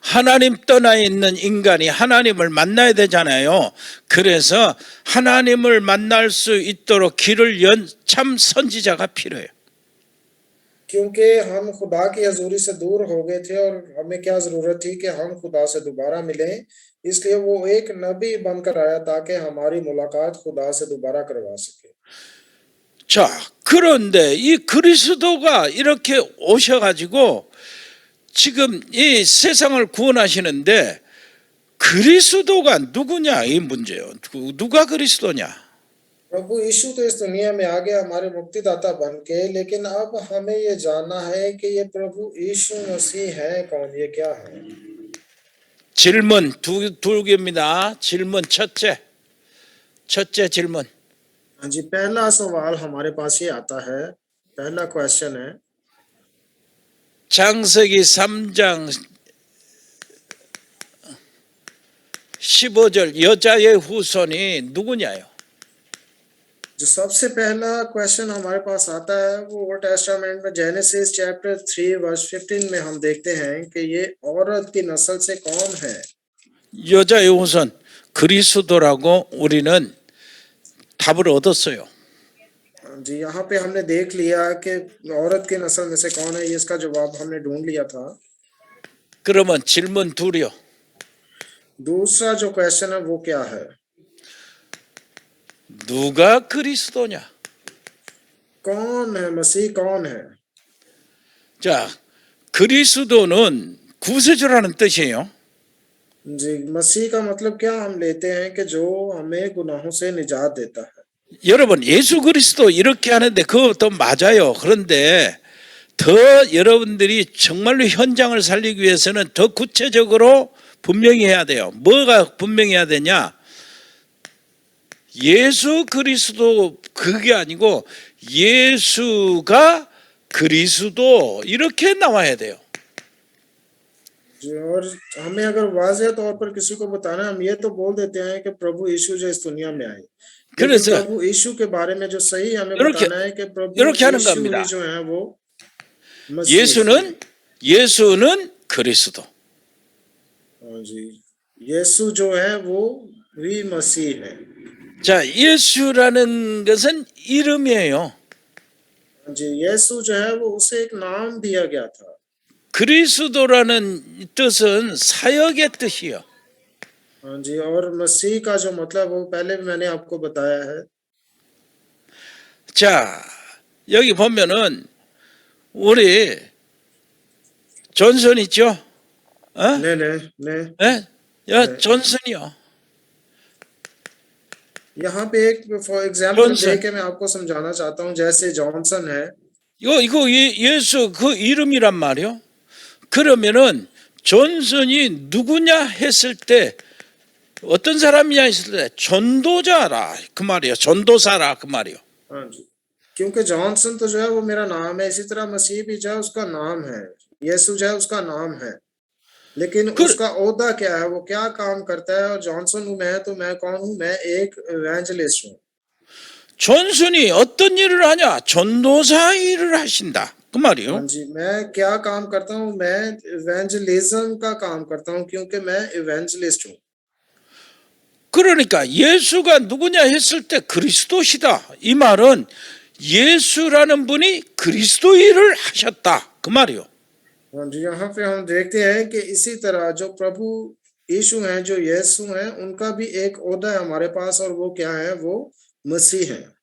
하나님 떠나 있는 인간이 하나님을 만나야 되잖아요. 그래서 하나님을 만날 수 있도록 길을 연 참 선지자가 필요해요. क्योंकि हम खुदा की हजूरी से दूर हो गए थे और हमें क्या जरूरत थी कि हम खुदा से दोबारा मिलें, इसलिए वो एक नबी बनकर आया ताकि हमारी मुलाकात खुदा से दोबारा करवा सके। 자, 그런데 이 그리스도가 이렇게 오셔가지고 지금 이 세상을 구원하시는데 그리스도가 누구냐 이 문제예요. 누가 그리스도냐? प्रभु यीशु तो इस दुनिया में आ गया हमारे मुक्तिदाता बन के, लेकिन अब हमें ये जानना है कि ये प्रभु यीशु मसीह है कौन, ये क्या है? 질문 두 개입니다. 질문 첫째 질문. हाँ जी, पहला सवाल हमारे पास ये आता है, पहला क्वेश्चन है 창세기 3장 15절 여자의 후손이 누구냐요? जो सबसे पहला क्वेश्चन हमारे पास आता है वो ओल्ड टेस्टामेंट में जेनेसिस चैप्टर 3 वर्स 15 में हम देखते हैं कि ये औरत की नस्ल से कौन है? 여자의 후손 그리스도라고 우리는 답을 얻었어요. जी, यहाँ पे हमने देख लिया कि औरत की नस्ल में से कौन है, ये इसका जवाब हमने ढूंढ लिया था। 그러면 질문 둘이요. दूसरा जो क्वेश्चन है वो क्या है? 누가 그리스도냐? कौन है मसीह, कौन है? 자, 그리스도는 구세주라는 뜻이에요. जी, मसीह का मतलब क्या हम लेते हैं कि जो हमें गुनाहों से निजात देता है। 여러분 예수 그리스도 이렇게 하는데 그것도 맞아요. 그런데 더 여러분들이 정말로 현장을 살리기 위해서는 더 구체적으로 분명히 해야 돼요. 뭐가 분명해야 되냐? 예수 그리스도 그게 아니고 예수가 그리스도 이렇게 나와야 돼요. जी, और हमें अगर वाज़ेह तौर पर किसी को बताना है, हम ये तो बोल देते हैं कि प्रभु यीशु जो इस दुनिया में आए, लेकिन 그래서 प्रभु यीशु के बारे में जो सही हमें 이렇게 बताना है कि प्रभु 이렇게 하는 यीशु 겁니다. ही जो है वो मसीह है। 예수는 그리스도. हाँ जी, यीशु जो है वो भी मसीह है। 자, 예수라는 것은 이름이에요. हाँ जी, यीशु जो है वो उसे एक नाम दिया गया था। 그리스도라는 뜻은 사역의 뜻이요. हाँ जी, और मसीह का जो मतलब वो पहले भी मैंने आपको बताया है। 자, 여기 보면은 우리 존슨 있죠? 어? ने 예? 야, 존슨이요. यहाँ पे एक फॉर एग्जाम्पल जॉनसन। दे के मैं आपको समझाना चाहता हूँ, जैसे जॉनसन है। 이거 예수 그 이름이란 말이요. 그러면은 존슨이 누구냐 했을 때 어떤 사람이냐 했을 때 전도자라 그 말이에요. 전도사라 그 말이에요. हाँ जी, क्योंकि जॉनसन तो जो है वो मेरा नाम है, इसी तरह मसीह भी जो है उसका नाम है, यीशु जो है उसका नाम है, लेकिन 그- उसका ओहदा क्या है, वो क्या काम करता है? और जॉनसन हूँ मैं, तो मैं कौन हूँ? मैं एक इवेंजलिस्ट हूँ। 존슨이 어떤 일을 하냐? 전도사 일을 하신다. 그 말이요. हाँ जी, मैं क्या काम करता हूँ? मैं इवेंजलिज्म का काम करता हूँ क्योंकि मैं इवेंजलिस्ट हूँ। 그러니까 예수가 누구냐 했을 때 그리스도시다. 이 말은 예수라는 분이 그리스도 일을 하셨다. 그 말이요. हाँ जी, यहाँ पे हम देखते हैं कि इसी तरह जो प्रभु यीशु हैं, जो यीशु हैं, उनका भी एक ओहदा है हमारे पास और वो क्या है? वो मसीह है।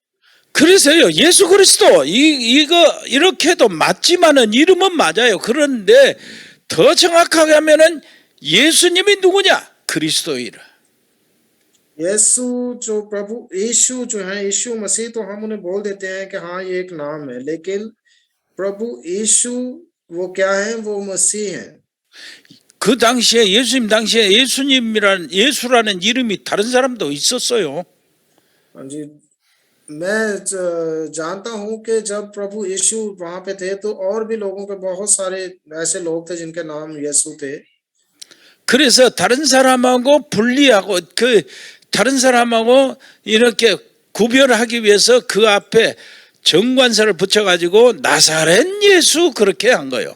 그래서요, 예수 그리스도 이거 이렇게 해도 맞지만은 이름은 맞아요. 그런데 더 정확하게 하면은 예수님이 누구냐? 그리스도이라. यीशु जो प्रभु यीशु जो है, यीशु मसीह, तो हम उन्हें बोल देते हैं कि हाँ ये एक नाम है, लेकिन प्रभु यीशु वो क्या है? वो मसीह है। 그 당시에 예수님 당시에 예수라는 이름이 다른 사람도 있었어요. हाँ जी, मैं जानता हूँ कि जब प्रभु यीशु वहां पे थे तो और भी लोगों के बहुत सारे ऐसे लोग थे जिनके नाम यीशु थे। 그래서 다른 사람하고 분리하고 다른 사람하고 이렇게 구별하기 위해서 그 앞에 정관사를 붙여가지고 나사렛 예수 그렇게 한 거예요.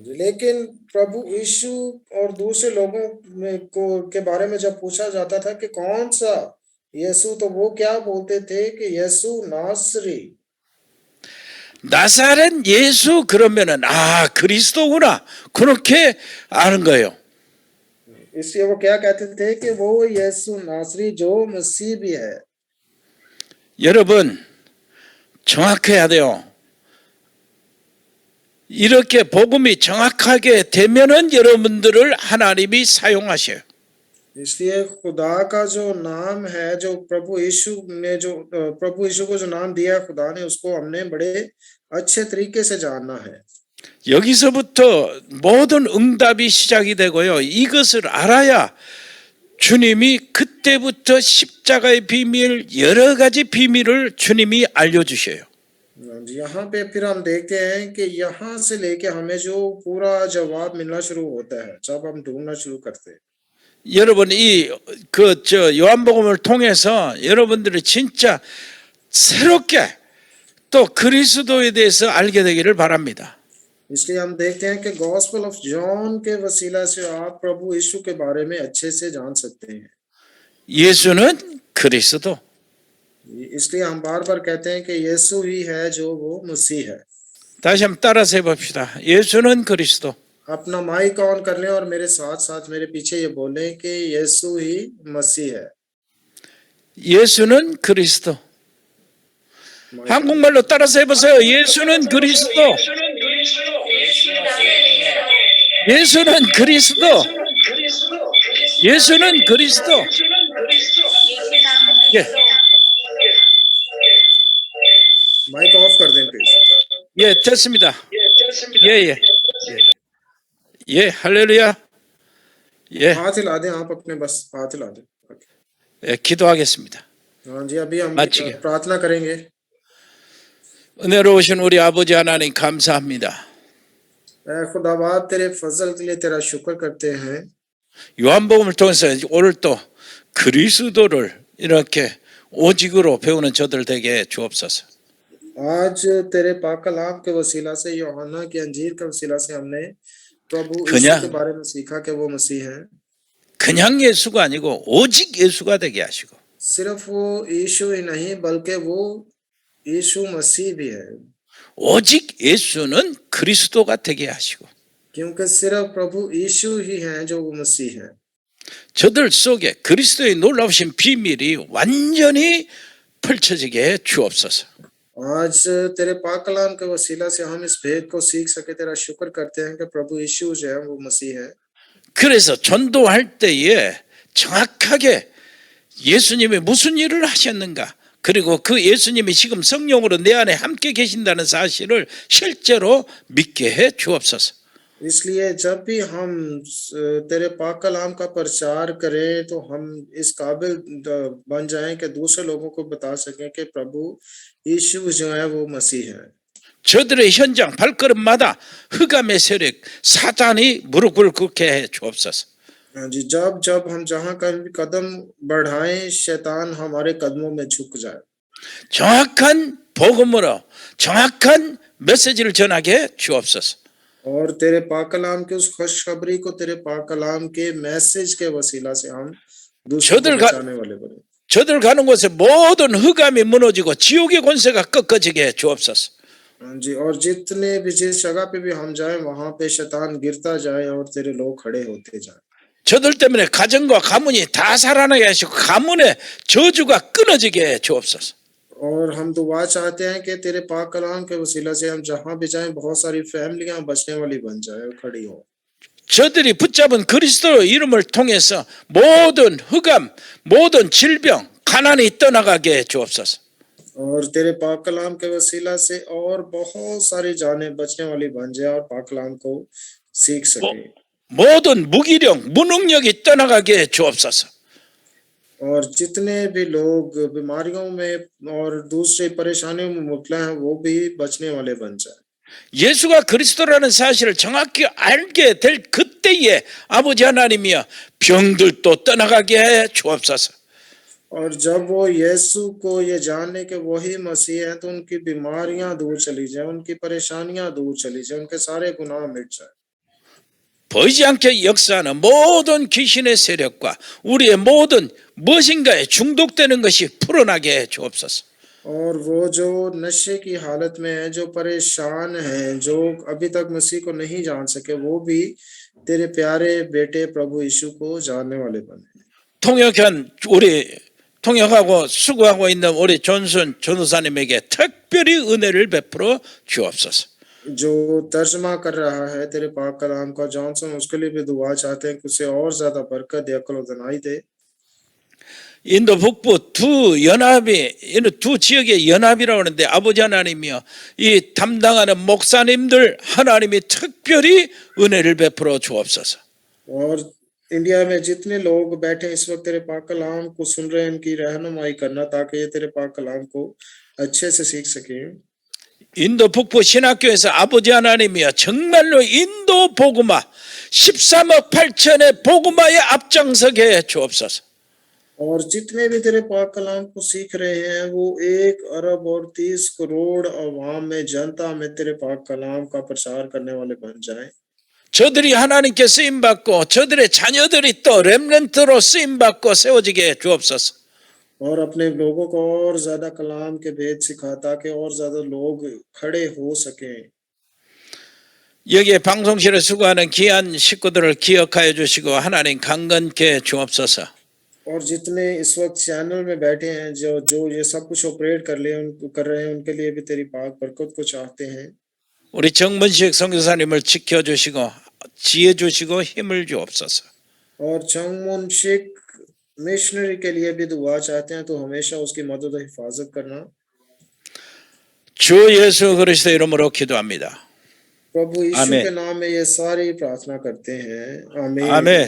लेकिन प्रभु यीशु और दूसरे लोगों के बारे में जब पूछा जाता था कि कौन सा यीशु, तो वो क्या बोलते थे कि यीशु नासरी। 나사렛 예수 그러면은 그리스도구나 그렇게 아는 거예요. इसलिए वो क्या कहते थे कि वो यीशु नासरी जो मसीह भी है। 여러분 정확해야 돼요. 이렇게 복음이 정확하게 되면은 여러분들을 하나님이 사용하셔요. इसलिए खुदा का जो नाम है, जो प्रभु यीशु को जो नाम दिया है खुदा ने, उसको हमने बड़े अच्छे तरीके से जानना है। 여기서부터 모든 응답이 시작이 되고요. 이것을 알아야 주님이 그때부터 십자가의 비밀, 여러 가지 비밀을 주님이 알려주셔요. यहाँ पे फिर हम देखते हैं कि यहाँ से लेके हमें जो पूरा जवाब मिलना शुरू होता है जब हम ढूंढना शुरू करते हैं। 여러분 요한복음을 통해서 여러분들이 진짜 새롭게 또 그리스도에 대해서 알게 되기를 바랍니다. इसलिए हम देखते हैं कि गॉस्पेल ऑफ जॉन के वसीला से आप प्रभु यीशु के बारे में अच्छे से जान सकते हैं। 예수는 그리스도. इसलिए हम बार बार कहते हैं कि यीशु ही है जो वो मसीह है। 다시 한번 따라서 해봅시다. 예수는 그리스도. अपना माइक ऑन कर लें और मेरे साथ साथ मेरे पीछे ये बोलें कि यीशु ही मसीह है। 예수는 그리스도. 한국말로 따라서 해보세요. 예수는 그리스도. 예수는 그리스도. 예수는 그리스도. 예. माइक ऑफ कर दें प्लीज। 예, 됐습니다. 예. 예, 할렐루야. 예, हाथ हिला दें आप अपने, बस हाथ हिला दें। 예, 기도하겠습니다. हाँ जी, अभी हम 마치게. प्रार्थना करेंगे। 은혜로우신 우리 아버지 하나님 감사합니다. खुदाबाद तेरे फजल के लिए तेरा शुक्र करते हैं। 요한복음을 통해서 오늘 또 그리스도를 이렇게 오직으로 배우는 저들 되게 주옵소서. आज तेरे पाक कलाम के वसीला से, यूहन्ना की अंजीर के वसीला से हमने प्रभु 그냥- यीशु के बारे में सीखा कि वो मसीह है। 그냥 예수가 아니고 오직 예수가 되게 하시고 सिर्फ वो यीशु ही नहीं बल्कि वो यीशु मसीह भी है, 오직 예수는 그리스도가 되게 하시고 क्योंकि सिर्फ प्रभु यीशु ही है जो वो मसीह है। 저들 속에 그리스도의 놀라우신 비밀이 완전히 펼쳐지게 주옵소서. आज तेरे पाक कलाम के वसीला से हम इस भेद को सीख सके, तेरा शुक्र करते हैं कि प्रभु यीशु जो है वो मसीह है। 그래서 전도할 때에 정확하게 예수님이 무슨 일을 하셨는가, 그리고 그 예수님이 지금 성령으로 내 안에 함께 계신다는 사실을 실제로 믿게 해 주옵소서. इसलिए जब भी हम तेरे पाक कलाम का प्रचार करें तो हम इस काबिल बन जाएं कि दूसरे लोगों को बता सकें कि प्रभु यीशु जो है वो मसीह है। 저들의 현장 발걸음마다 흑암의 세력 사탄이 무릎을 꿇게 해 주옵소서. हाँ जी, जब जब हम जहाँ कहीं भी कदम बढ़ाएं शैतान हमारे कदमों में झुक जाए। 정확한 복음으로 정확한 메시지를 전하게 주옵소서. और तेरे पाक कलाम के उस खुशखबरी को तेरे पाक कलाम के मैसेज के वसीला से हम दूसरों को बचाने वाले बने। 저들 가는 곳에 모든 흑암이 무너지고 지옥의 권세가 꺾어지게 주옵소서. जी, और जितने भी जिस जगह पे भी हम जाए वहां पे शैतान गिरता जाए और तेरे लोग खड़े होते जाए। 저들 때문에 가정과 가문이 다 살아나게 하시고 가문의 저주가 끊어지게 주옵소서. और हम दुआ चाहते हैं कि तेरे पाक कलाम के वसीला से हम जहां भी जाएं बहुत सारी फैमिलियां बचने वाली बन जाए और खड़ी हो। 저들이 붙잡은 그리스도 이름을 통해서 모든 흑암, 모든 질병, 가난이 떠나가게 주옵소서. और तेरे पाक कलाम के वसीला से और बहुत सारी जानें बचने वाली बन जाए और पाक कलाम को सीख सके। 모든 무기력, 무능력이 떠나가게 주옵소서. और जितने भी लोग बीमारियों में और दूसरी परेशानियों में मुबतला हैं वो भी बचने वाले बन जाए। 예수가 그리스도라는 사실을 정확히 알게 될 그때에 아버지 하나님이여 병들도 떠나가게 해 주옵소서. और जब वो यीशु को ये जानने के वही मसीह हैं तो उनकी बीमारियां दूर चली जाए, उनकी परेशानियां दूर चली जाए, उनके सारे गुनाह मिट जाए। 보이지 않게 역사하는 모든 귀신의 세력과 우리의 모든 무엇인가에 중독되는 것이 풀어나게 해 주옵소서. और वो जो नशे की हालत में है, जो परेशान हैं, जो अभी तक मसीह को नहीं जान सके, वो भी तेरे प्यारे बेटे प्रभु यीशु को जानने वाले बने। 통역한 우리 통역하고 수고하고 있는 우리 존슨 전도사님에게 특별히 은혜를 베풀어 주옵소서. जो तर्जमा कर रहा है तेरे पाक कलाम का जॉनसन, उसके लिए भी दुआ चाहते हैं कि उसे और ज्यादा बरकत दे, अक्ल और दनाई दे। 인도 북부 두 연합이 두 지역의 연합이라고 하는데 아버지 하나님이여 이 담당하는 목사님들 하나님이 특별히 은혜를 베풀어 주옵소서. और इंडिया में जितने लोग बैठे हैं इस वक्त तेरे पाक कलाम को सुन रहे हैं, इनकी रहनुमाई करना ताकि ये तेरे पाक कलाम को अच्छे से सीख सके। 인도 북부 신학교에서 아버지 하나님이여 정말로 인도 복음화 13억 8천의 복음화에 앞장서게 해 주옵소서. और जितने भी तेरे पाक कलाम को सीख रहे हैं वो 1 अरब और 30 करोड़ अवाम में, जनता में तेरे पाक कलाम का प्रचार करने वाले बन जाएं। 저들이 하나님께 쓰임 받고 저들의 자녀들이 또 렘넌트로 쓰임 받고 세워지게 주옵소서. और अपने लोगों को और ज्यादा कलाम के भेद सिखा ताकि और ज्यादा लोग खड़े हो सकें। 여기에 방송실에 수고하는 귀한 식구들을 기억하여 주시고 하나님 강건케 주옵소서. और जितने इस वक्त चैनल में बैठे हैं, जो ये सब कुछ ऑपरेट कर रहे हैं, उनके लिए भी तेरी पाक बरकत को चाहते हैं। 우리 정문식 선교사님을 지켜주시고 지혜 주시고 힘을 주옵소서. और चंगमुनशिक मिशनरी के लिए भी दुआ चाहते हैं, तो हमेशा उसकी मदद और हिफाजत करना। 주 예수 그리스도 이름으로 기도합니다. प्रभु यीशु आमीन। के नाम में ये सारी प्रार्थना करते हैं। आमीन। 아멘.